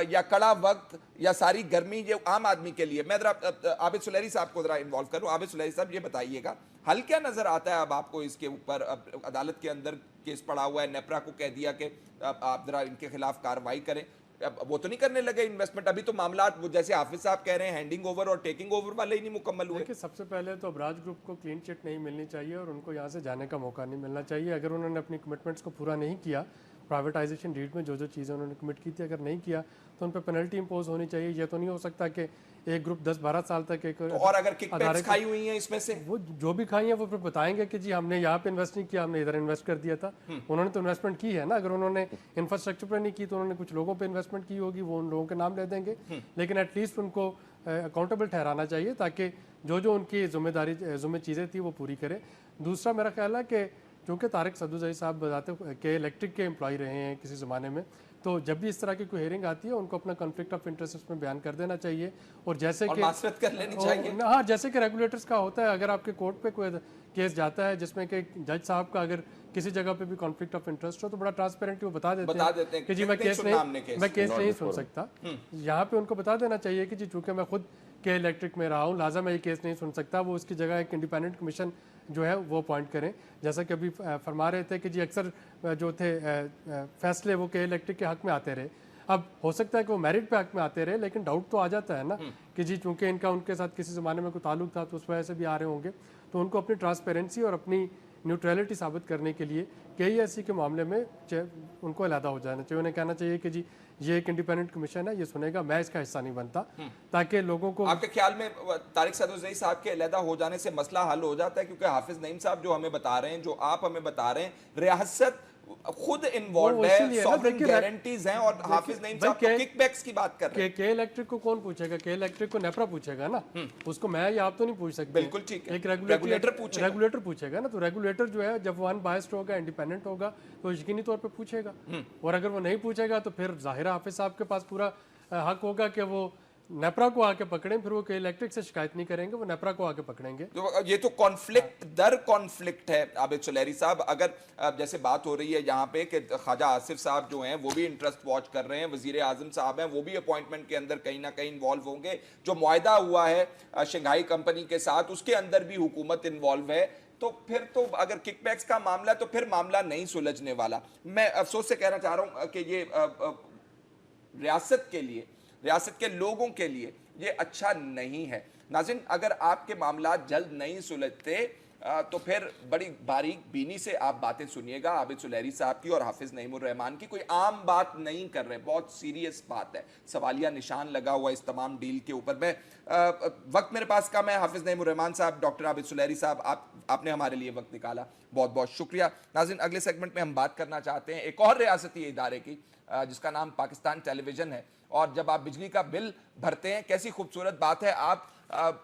या कड़ा वक्त या सारी गर्मी, ये आम आदमी के लिए, मैं जरा आबिद सुलैरी साहब को जरा इन्वॉल्व करूं। आबिद सुलैरी साहब, ये बताइएगा हल क्या नजर आता है अब आपको इसके ऊपर? अदालत के अंदर केस पड़ा हुआ है, नेपरा को कह दिया कि आप जरा इनके खिलाफ कार्रवाई करें। अब वो तो नहीं करने लगे इन्वेस्टमेंट। अभी तो मामला वो जैसे हाफिज साहब कह रहे हैं हैंडिंग ओवर और टेकिंग ओवर वाले ही नहीं मुकम्मल हुए। देखिए, सबसे पहले तो अबराज ग्रुप को क्लीन चिट नहीं मिलनी चाहिए और उनको यहाँ से जाने का मौका नहीं मिलना चाहिए। अगर उन्होंने अपनी कमिटमेंट्स को पूरा नहीं किया, प्राइवेटाइजेशन डीड में जो जो चीज़ें उन्होंने कमिट की थी, अगर नहीं किया तो उन पर पेनल्टी इंपोज होनी चाहिए। ये तो नहीं हो सकता कि एक ग्रुप 10-12 साल तक एक तो और अगर किकबैक्स खाई हुई हैं इसमें से, वो जो भी खाई हैं वो फिर बताएंगे कि जी हमने यहाँ पे इन्वेस्ट नहीं किया, हमने इधर इन्वेस्ट कर दिया था। उन्होंने तो इन्वेस्टमेंट की है ना। अगर उन्होंने इंफ्रास्ट्रक्चर पर नहीं की तो उन्होंने कुछ लोगों पे इन्वेस्टमेंट की होगी, वो उन लोगों के नाम ले देंगे। लेकिन एटलीस्ट उनको अकाउंटेबल ठहराना चाहिए ताकि जो जो उनकी जिम्मे चीज़ें थी वो पूरी करें। दूसरा मेरा ख्याल है कि चूँकि तारिक सद्दुज़ई साहब बताते कि इलेक्ट्रिक के एम्प्लॉय रहे हैं किसी ज़माने में, तो जब भी इस तरह की कोई हेयरिंग आती है उनको अपना कॉन्फ्लिक्ट ऑफ इंटरेस्ट उसमें बयान कर देना चाहिए। और जैसे और कि मासरत कर लेनी चाहिए। हाँ, जैसे कि रेगुलेटर्स का होता है, अगर आपके कोर्ट पे कोई केस जाता है जिसमें कि जज साहब का अगर किसी जगह पे भी कॉन्फ्लिक्ट ऑफ इंटरेस्ट हो तो बड़ा ट्रांसपेरेंटली वो बता देते हैं कि जी मैं केस नहीं सुन सकता। यहाँ पे उनको बता देना चाहिए कि जी चूंकि मैं खुद के इलेक्ट्रिक में रहा हूँ लिहाजा मैं ये केस नहीं सुन सकता। वो उसकी जगह एक इंडिपेंडेंट कमीशन जो है वो अपॉइंट करें। जैसा कि अभी फरमा रहे थे कि जी अक्सर जो थे फैसले वो के इलेक्ट्रिक के हक में आते रहे। अब हो सकता है कि वो मेरिट पे हक में आते रहे, लेकिन डाउट तो आ जाता है ना कि जी चूंकि इनका उनके साथ किसी ज़माने में कोई ताल्लुक था तो उस वजह से भी आ रहे होंगे। तो उनको अपनी ट्रांसपेरेंसी और अपनी न्यूट्रलिटी साबित करने के लिए KESC के मामले में उनको अलहदा हो जाना चाहिए। उन्हें कहना चाहिए कि जी ये एक इंडिपेंडेंट कमीशन है, ये सुनेगा, मैं इसका हिस्सा नहीं बनता, ताकि लोगों को। आपके ख्याल में तारिक सदुज़ई साहब के अलहदा हो जाने से मसला हल हो जाता है? क्योंकि हाफिज नईम साहब जो हमें बता रहे हैं, जो आप हमें बता रहे हैं, रियासत खुद इन्वॉल्व है, सॉवरेन गारंटीज हैं, और हाफिज नईम साहब तो किकबैक्स की बात कर रहे हैं। के इलेक्ट्रिक को कौन पूछेगा? के इलेक्ट्रिक को नेपरा पूछेगा ना, उसको मैं या आप तो नहीं पूछ सकते। बिल्कुल ठीक है, एक रेगुलेटर पूछेगा ना। तो रेगुलेटर जो है जब वो अनबायस्ड होगा, इंडिपेंडेंट होगा, तो यकीनी तौर पे पूछेगा। और अगर वो नहीं पूछेगा तो फिर जाहिर हाफिज साहब के पास पूरा हक होगा कि वो नेपरा को आके पकड़ें। फिर वो के इलेक्ट्रिक से शिकायत नहीं करेंगे, वो नेपरा को आके पकड़ेंगे। तो ये तो कॉन्फ्लिक्ट दर कॉन्फ्लिक्ट है आबिद सुलेरी साहब। अगर जैसे बात हो रही है यहाँ पे कि ख्वाजा आसिफ साहब जो हैं वो भी इंटरेस्ट वॉच कर रहे हैं, वजीर आजम साहब हैं वो भी अपॉइंटमेंट के अंदर कहीं ना कहीं इन्वॉल्व होंगे, जो मुआहदा हुआ है शंघाई कंपनी के साथ उसके अंदर भी हुकूमत इन्वॉल्व है, तो फिर तो अगर किकबैक्स का मामला तो फिर मामला नहीं सुलझने वाला। मैं अफसोस से कहना चाह रहा हूँ कि ये रियासत के लिए, रियासत के लोगों के लिए ये अच्छा नहीं है। नाज़रीन, अगर आपके मामला जल्द नहीं सुलझते तो फिर बड़ी बारीक बीनी से आप बातें सुनिएगा आबिद सुलेरी साहब की और हाफिज नईमुर रहमान की। कोई आम बात नहीं कर रहे, बहुत सीरियस बात है, सवालिया निशान लगा हुआ इस तमाम डील के ऊपर। मैं वक्त मेरे पास कम है। हाफिज नईमुर रहमान साहब, डॉक्टर आबिद सुलेरी साहब, आपने हमारे लिए वक्त निकाला, बहुत बहुत शुक्रिया। नाज़रीन, अगले सेगमेंट में हम बात करना चाहते हैं एक और रियासती इदारे की जिसका नाम पाकिस्तान टेलीविजन है। और जब आप बिजली का बिल भरते हैं, कैसी खूबसूरत बात है, आप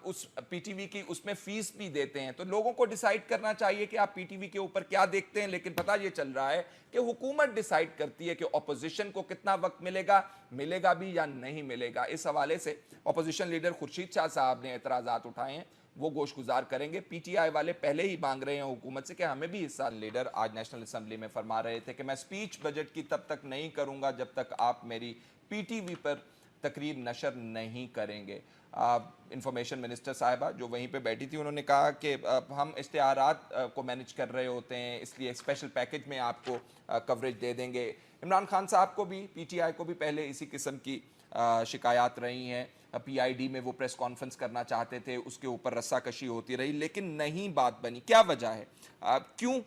उस PTV की उसमें फीस भी देते हैं, तो लोगों को डिसाइड करना चाहिए कि आप PTV के ऊपर क्या देखते हैं। लेकिन पता ये चल रहा है कि हुकूमत डिसाइड करती है कि ऑपोजिशन को कितना वक्त मिलेगा भी या नहीं मिलेगा। इस हवाले से ऑपोजिशन लीडर खुर्शीद शाह साहब ने एतराज़ात उठाए हैं, वो गोशगुजार करेंगे। PTI वाले पहले ही मांग रहे हैं हुकूमत से कि हमें भी हिस्सा। लीडर आज नेशनल असेंबली में फरमा रहे थे कि मैं स्पीच बजट की तब तक नहीं करूंगा जब तक आप मेरी PTV पर तकरीर नशर नहीं करेंगे। इंफॉर्मेशन मिनिस्टर साहिबा जो वहीं पे बैठी थी, उन्होंने कहा कि हम इश्तिहारात को मैनेज कर रहे होते हैं, इसलिए स्पेशल पैकेज में आपको कवरेज दे देंगे। इमरान खान साहब को भी, PTI को भी पहले इसी किस्म की शिकायत रही हैं। PID में वो प्रेस कॉन्फ्रेंस करना चाहते थे, उसके ऊपर रस्साकशी होती रही, लेकिन नहीं बात बनी। क्या वजह है? क्यों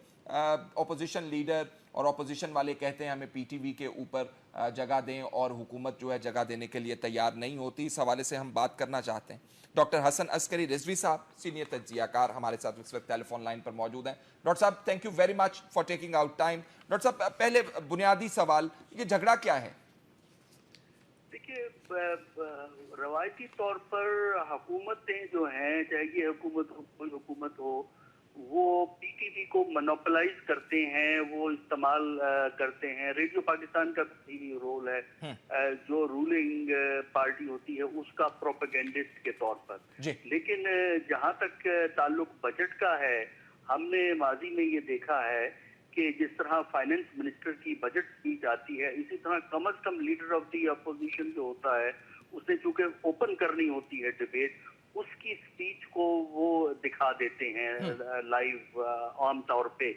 ऑपोजिशन लीडर और ऑपोजिशन वाले कहते हैं हमें PTV के ऊपर जगह दें और हुकूमत जो है जगह देने के लिए तैयार नहीं होती? इस हवाले से हम बात करना चाहते हैं। डॉक्टर हसन अस्करी रिजवी साहब, सीनियर तज्जियाकार, हमारे साथ इस वक्त टेलीफोन लाइन पर मौजूद हैं। डॉक्टर साहब, thank you very much for taking out time. Doctor साहब, पहले बुनियादी सवाल, ये झगड़ा क्या है? देखिए, रवायती तौर पर हुकूमतें जो हैं, चाहे ये हुकूमत हो कोई हुकूमत हो, वो PTV को मोनोपलाइज करते हैं, वो इस्तेमाल करते हैं। रेडियो पाकिस्तान का भी रोल है जो रूलिंग पार्टी होती है उसका प्रोपेगेंडिस्ट के तौर पर। लेकिन जहां तक ताल्लुक बजट का है, हमने माजी में ये देखा है कि जिस तरह फाइनेंस मिनिस्टर की बजट स्पीच आती है, इसी तरह कम से कम लीडर ऑफ दी अपोजिशन जो होता है उसने चूंकि ओपन करनी होती है डिबेट, उसकी स्पीच को वो दिखा देते हैं लाइव आम तौर पे।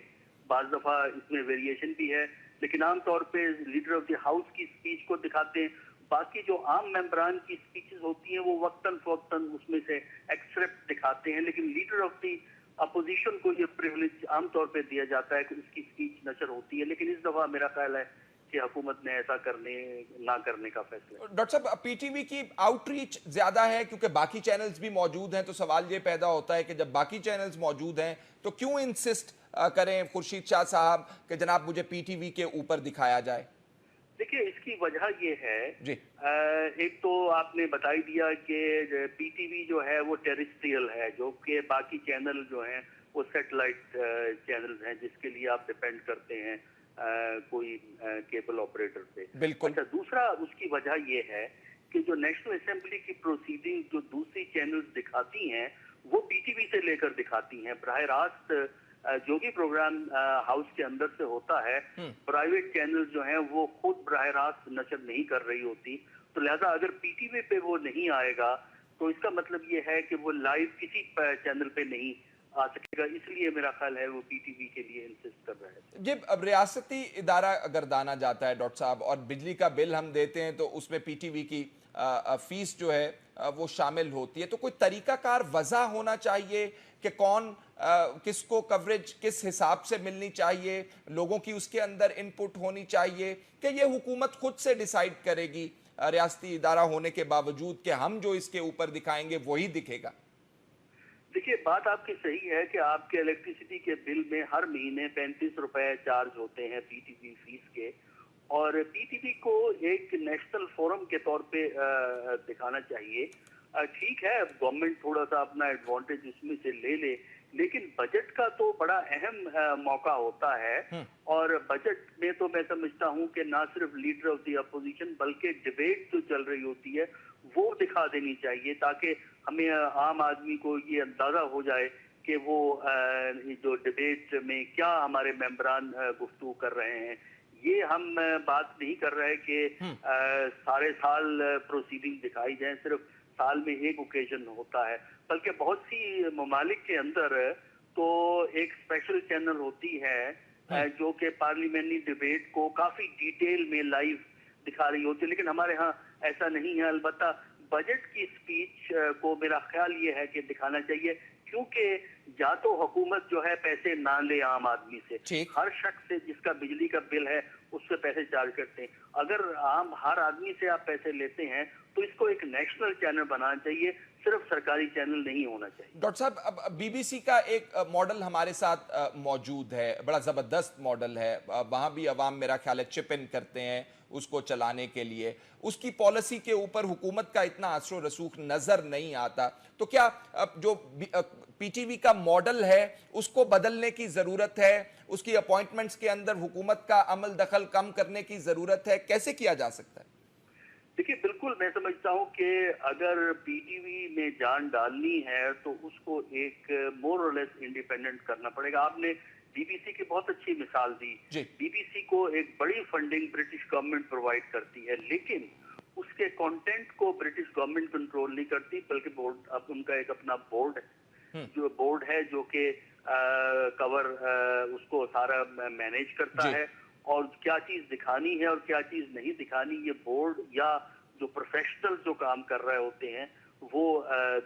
बाज़ दफा इसमें वेरिएशन भी है, लेकिन आम तौर पे लीडर ऑफ द हाउस की स्पीच को दिखाते हैं। बाकी जो आम मेंबरान की स्पीचेस होती हैं वो वक्तन फवक्तन उसमें से एक्सट्रैक्ट दिखाते हैं, लेकिन लीडर ऑफ द अपोजिशन को ये प्रिविलेज आमतौर पे दिया जाता है कि उसकी स्पीच नशर होती है। लेकिन इस दफा मेरा ख्याल है कि हुकूमत ने ऐसा ना करने का फैसला। डॉक्टर साहब, PTV की आउटरीच ज्यादा है क्योंकि बाकी चैनल्स भी मौजूद हैं, तो सवाल ये पैदा होता है कि जब बाकी चैनल्स मौजूद हैं तो क्यों इंसिस्ट करें खुर्शीद शाह साहब कि जनाब मुझे PTV के ऊपर दिखाया जाए? देखिए, इसकी वजह ये है जी, एक तो आपने बता ही दिया कि PTV जो है वो टेरिस्ट्रियल है, जो कि बाकी चैनल जो हैं वो सैटेलाइट चैनल्स हैं जिसके लिए आप डिपेंड करते हैं कोई केबल ऑपरेटर पे। बिल्कुल। अच्छा, दूसरा उसकी वजह ये है कि जो नेशनल असेंबली की प्रोसीडिंग जो दूसरी चैनल्स दिखाती हैं वो पीटीवी से लेकर दिखाती हैं। बराह रास्त जो भी प्रोग्राम हाउस के अंदर से होता है, प्राइवेट चैनल जो हैं वो खुद बराह रास्त नशर नहीं कर रही होती। तो लिहाजा अगर पीटीवी पे वो नहीं आएगा तो इसका मतलब ये है कि वो लाइव किसी चैनल पे नहीं आ सकेगा। इसलिए मेरा ख्याल है वो पीटीवी के लिए इंसिस्ट कर रहे थे। जी, अब रियासती इदारा अगर दाना जाता है डॉक्टर साहब, और बिजली का बिल हम देते हैं तो उसमें पीटीवी की फीस जो है वो शामिल होती है, तो कोई तरीकाकार वजह होना चाहिए कि कौन किसको कवरेज किस हिसाब से मिलनी चाहिए, लोगों की उसके अंदर इनपुट होनी चाहिए कि ये हुकूमत खुद से डिसाइड करेगी रियासती इदारा होने के बावजूद कि हम जो इसके ऊपर दिखाएंगे वही दिखेगा? देखिए, बात आपकी सही है कि आपके इलेक्ट्रिसिटी के बिल में हर महीने 35 रुपए चार्ज होते हैं पीटीवी फीस के, और पीटीवी को एक नेशनल फोरम के तौर पे दिखाना चाहिए। ठीक है, गवर्नमेंट थोड़ा सा अपना एडवांटेज उसमें से ले ले, लेकिन बजट का तो बड़ा अहम मौका होता है। और बजट में तो मैं समझता हूँ कि ना सिर्फ लीडर ऑफ द अपोजिशन बल्कि डिबेट जो चल रही होती है वो दिखा देनी चाहिए, ताकि हमें आम आदमी को ये अंदाजा हो जाए कि वो जो डिबेट में क्या हमारे मेंबरान गुफ्तगू कर रहे हैं। ये हम बात नहीं कर रहे कि सारे साल प्रोसीडिंग दिखाई जाए, सिर्फ साल में एक ओकेजन होता है, बल्कि बहुत सी ममालिक के अंदर तो एक स्पेशल चैनल होती है जो कि पार्लियामेंट्री डिबेट को काफी डिटेल में लाइव दिखा रही होती है, लेकिन हमारे यहाँ ऐसा नहीं है। अलबत्ता बजट की स्पीच को मेरा ख्याल ये है कि दिखाना चाहिए, क्योंकि या तो हुकूमत जो है पैसे ना ले आम आदमी से, हर शख्स से जिसका बिजली का बिल है उससे पैसे चार्ज करते हैं। अगर हर आदमी से आप पैसे लेते हैं तो इसको एक नेशनल चैनल बनाना चाहिए, सिर्फ सरकारी चैनल नहीं होना चाहिए। डॉक्टर साहब, अब बीबीसी का एक मॉडल हमारे साथ मौजूद है, बड़ा ज़बरदस्त मॉडल है, वहाँ भी अवाम मेरा ख्याल है चिप इन करते हैं उसको चलाने के लिए। उसकी पॉलिसी के ऊपर हुकूमत का इतना असर रसूख नज़र नहीं आता, तो क्या जो पीटीवी का मॉडल है उसको बदलने की ज़रूरत है? उसकी अपॉइंटमेंट्स के अंदर हुकूमत का अमल दखल कम करने की ज़रूरत है? कैसे किया जा सकता है? देखिए, बिल्कुल मैं समझता हूँ कि अगर पीटीवी में जान डालनी है तो उसको एक मोर और लेस इंडिपेंडेंट करना पड़ेगा। आपने बीबीसी की बहुत अच्छी मिसाल दी। बीबीसी को एक बड़ी फंडिंग ब्रिटिश गवर्नमेंट प्रोवाइड करती है, लेकिन उसके कंटेंट को ब्रिटिश गवर्नमेंट कंट्रोल नहीं करती, बल्कि बोर्ड, अब उनका एक अपना बोर्ड है जो कि कवर उसको सारा मैनेज करता है, और क्या चीज दिखानी है और क्या चीज नहीं दिखानी ये बोर्ड या जो प्रोफेशनल जो काम कर रहे होते हैं वो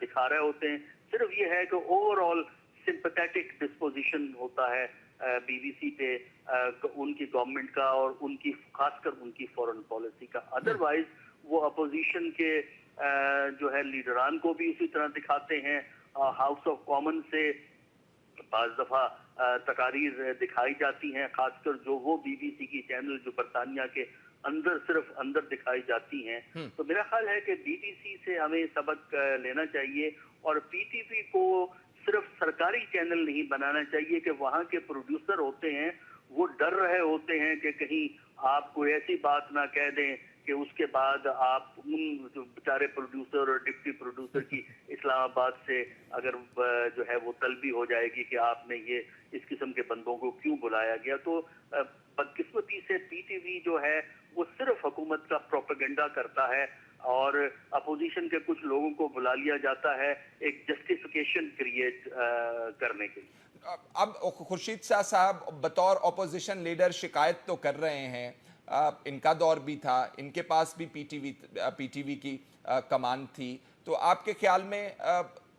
दिखा रहे होते हैं। सिर्फ ये है कि ओवरऑल सिंपैथेटिक डिस्पोजिशन होता है बीबीसी पे उनकी गवर्नमेंट का और उनकी खासकर उनकी फॉरेन पॉलिसी का। अदरवाइज वो अपोजिशन के जो है लीडरान को भी उसी तरह दिखाते हैं। हाउस ऑफ कॉमन से बाज़ दफा तकारीर दिखाई जाती हैं, खासकर जो वो बीबीसी की चैनल जो बरतानिया के अंदर सिर्फ अंदर दिखाई जाती हैं। तो मेरा ख्याल है कि बीबीसी से हमें सबक लेना चाहिए, और पीटीवी को सिर्फ सरकारी चैनल नहीं बनाना चाहिए कि वहाँ के प्रोड्यूसर होते हैं वो डर रहे होते हैं कि कहीं आप कोई ऐसी बात ना कह दें कि उसके बाद आप उन जो बेचारे प्रोड्यूसर और डिप्टी प्रोड्यूसर की इस्लामाबाद से अगर जो है वो तलबी हो जाएगी कि आपने ये इस किस्म के बंदों को क्यों बुलाया गया। तो बदकिस्मती से पीटीवी जो है वो सिर्फ हुकूमत का प्रोपेगेंडा करता है, और अपोजिशन के कुछ लोगों को बुला लिया जाता है एक जस्टिफिकेशन क्रिएट करने के लिए। अब खुर्शीद शाह साहब बतौर ऑपोजिशन लीडर शिकायत तो कर रहे हैं, इनका दौर भी था, इनके पास भी पीटीवी की कमान थी, तो आपके ख्याल में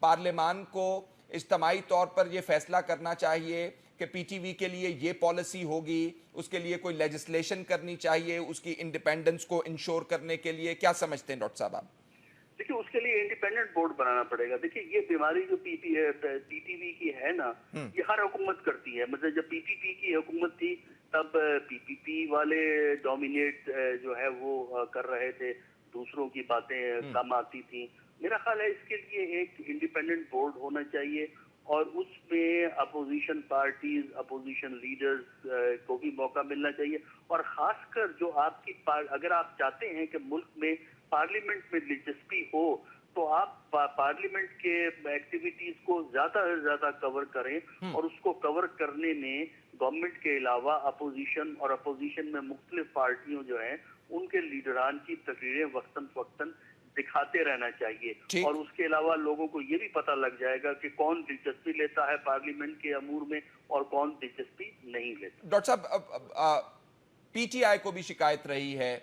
पार्लियामान को इज्तमाही तौर पर यह फैसला करना चाहिए कि पीटीवी के लिए ये पॉलिसी होगी, उसके लिए कोई लेजिस्लेशन करनी चाहिए उसकी इंडिपेंडेंस को इंश्योर करने के लिए? क्या समझते हैं डॉक्टर साहब आप? देखिए, उसके लिए इंडिपेंडेंट बोर्ड बनाना पड़ेगा। देखिए, ये बीमारी जो पीटीवी की है ना, ये हर हुकूमत करती है। मतलब जब पीपीपी की हुकूमत थी तब पीपीपी वाले डोमिनेट जो है वो कर रहे थे, दूसरों की बातें कम आती थी। मेरा ख्याल है इसके लिए एक इंडिपेंडेंट बोर्ड होना चाहिए, और उसमें अपोजिशन पार्टीज, अपोजिशन लीडर्स को भी मौका मिलना चाहिए। और खासकर जो आपकी अगर आप चाहते हैं कि मुल्क में पार्लियामेंट में दिलचस्पी हो, तो आप पार्लियामेंट के एक्टिविटीज को ज्यादा से ज्यादा कवर करें, और उसको कवर करने में गवर्नमेंट के अलावा अपोजिशन और अपोजिशन में मुख्तलिफ पार्टियों जो हैं उनके लीडरान की तकरीरें वक्तन फवक्तन दिखाते रहना चाहिए। और उसके अलावा लोगों को ये भी पता लग जाएगा कि कौन दिलचस्पी लेता है पार्लियामेंट के अमूर में और कौन दिलचस्पी नहीं लेता। डॉक्टर साहब, पीटीआई को भी शिकायत रही है,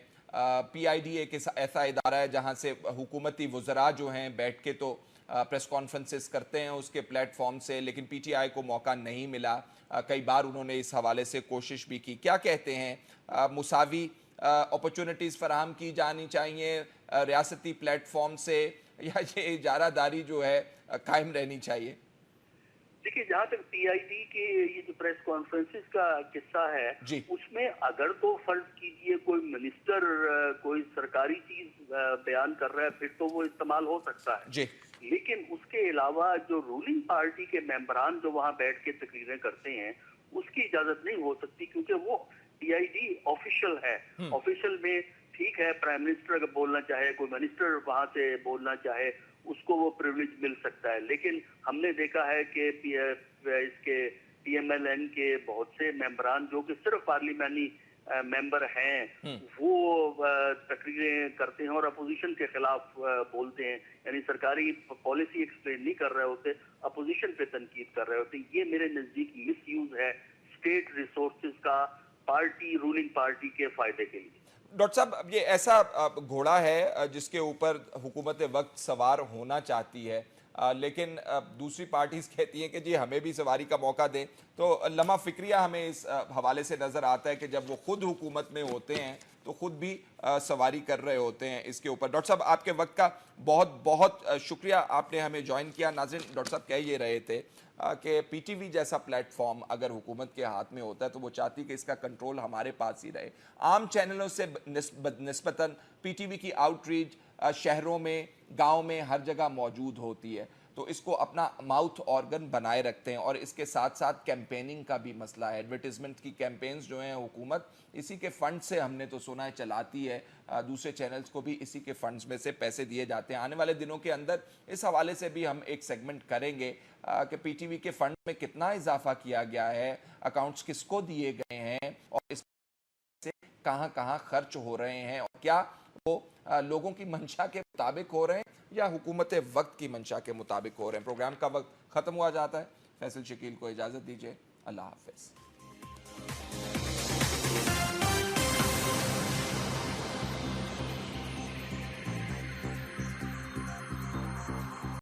पीआईडी एक ऐसा इदारा है जहां से हुकूमती वज़रा जो हैं बैठ के तो प्रेस कॉन्फ्रेंसेस करते हैं उसके प्लेटफॉर्म से, लेकिन पीटीआई को मौका नहीं मिला। कई बार उन्होंने इस हवाले से कोशिश भी की। क्या कहते हैं, मुसावी अपॉर्चुनिटीज़ फराहम की जानी चाहिए रियासती प्लेटफॉर्म से, या ये इजारादारी जो है कायम रहनी चाहिए? देखिए, जहाँ तक पीआईडी के ये जो प्रेस कॉन्फ्रेंसेस का किस्सा है, उसमें अगर तो फर्ज कीजिए कोई मिनिस्टर कोई सरकारी चीज बयान कर रहा है, फिर तो वो इस्तेमाल हो सकता है जी। लेकिन उसके अलावा जो रूलिंग पार्टी के मेंबरान जो वहाँ बैठ के तकरीरें करते हैं, उसकी इजाजत नहीं हो सकती, क्योंकि वो पीआईडी ऑफिशियल है। ऑफिशियल में ठीक है, प्राइम मिनिस्टर अगर बोलना चाहे, कोई मिनिस्टर वहां से बोलना चाहे, उसको वो प्रिविलेज मिल सकता है। लेकिन हमने देखा है कि इसके पीएमएलएन के बहुत से मेंबरान जो कि सिर्फ पार्लियामानी मेंबर हैं, वो तकरीरें करते हैं और अपोजिशन के खिलाफ बोलते हैं, यानी सरकारी पॉलिसी एक्सप्लेन नहीं कर रहे होते, अपोजिशन पे तनकीद कर रहे होते। ये मेरे नजदीक मिस यूज है स्टेट रिसोर्सेज का पार्टी, रूलिंग पार्टी के फायदे के लिए। डॉक्टर साहब, अब ये ऐसा घोड़ा है जिसके ऊपर हुकूमत वक्त सवार होना चाहती है, लेकिन दूसरी पार्टीज कहती हैं कि जी हमें भी सवारी का मौका दें। तो लम्हा फिक्रिया हमें इस हवाले से नज़र आता है कि जब वो खुद हुकूमत में होते हैं तो खुद भी सवारी कर रहे होते हैं इसके ऊपर। डॉक्टर साहब, आपके वक्त का बहुत बहुत शुक्रिया, आपने हमें ज्वाइन किया। नाज़रीन, डॉक्टर साहब कह ये रहे थे कि पीटीवी जैसा प्लेटफॉर्म अगर हुकूमत के हाथ में होता है तो वो चाहती कि इसका कंट्रोल हमारे पास ही रहे। आम चैनलों से निस्बतन पीटीवी की आउटरीच शहरों में, गांव में, हर जगह मौजूद होती है, तो इसको अपना माउथ ऑर्गन बनाए रखते हैं। और इसके साथ साथ कैंपेनिंग का भी मसला है, एडवर्टीजमेंट की कैंपेन्स जो हैं हुकूमत इसी के फंड से, हमने तो सुना है, चलाती है। दूसरे चैनल्स को भी इसी के फंड्स में से पैसे दिए जाते हैं। आने वाले दिनों के अंदर इस हवाले से भी हम एक सेगमेंट करेंगे कि पीटीवी के फंड में कितना इजाफा किया गया है, अकाउंट्स किसको दिए गए हैं और इससे कहाँ कहाँ खर्च हो रहे हैं, और क्या वो लोगों की मंशा के मुताबिक हो रहे हैं या हुकूमत वक्त की मंशा के मुताबिक हो रहे हैं। प्रोग्राम का वक्त ख़त्म हुआ जाता है। फैसल शकील को इजाज़त दीजिए। अल्लाह हाफ़िज़।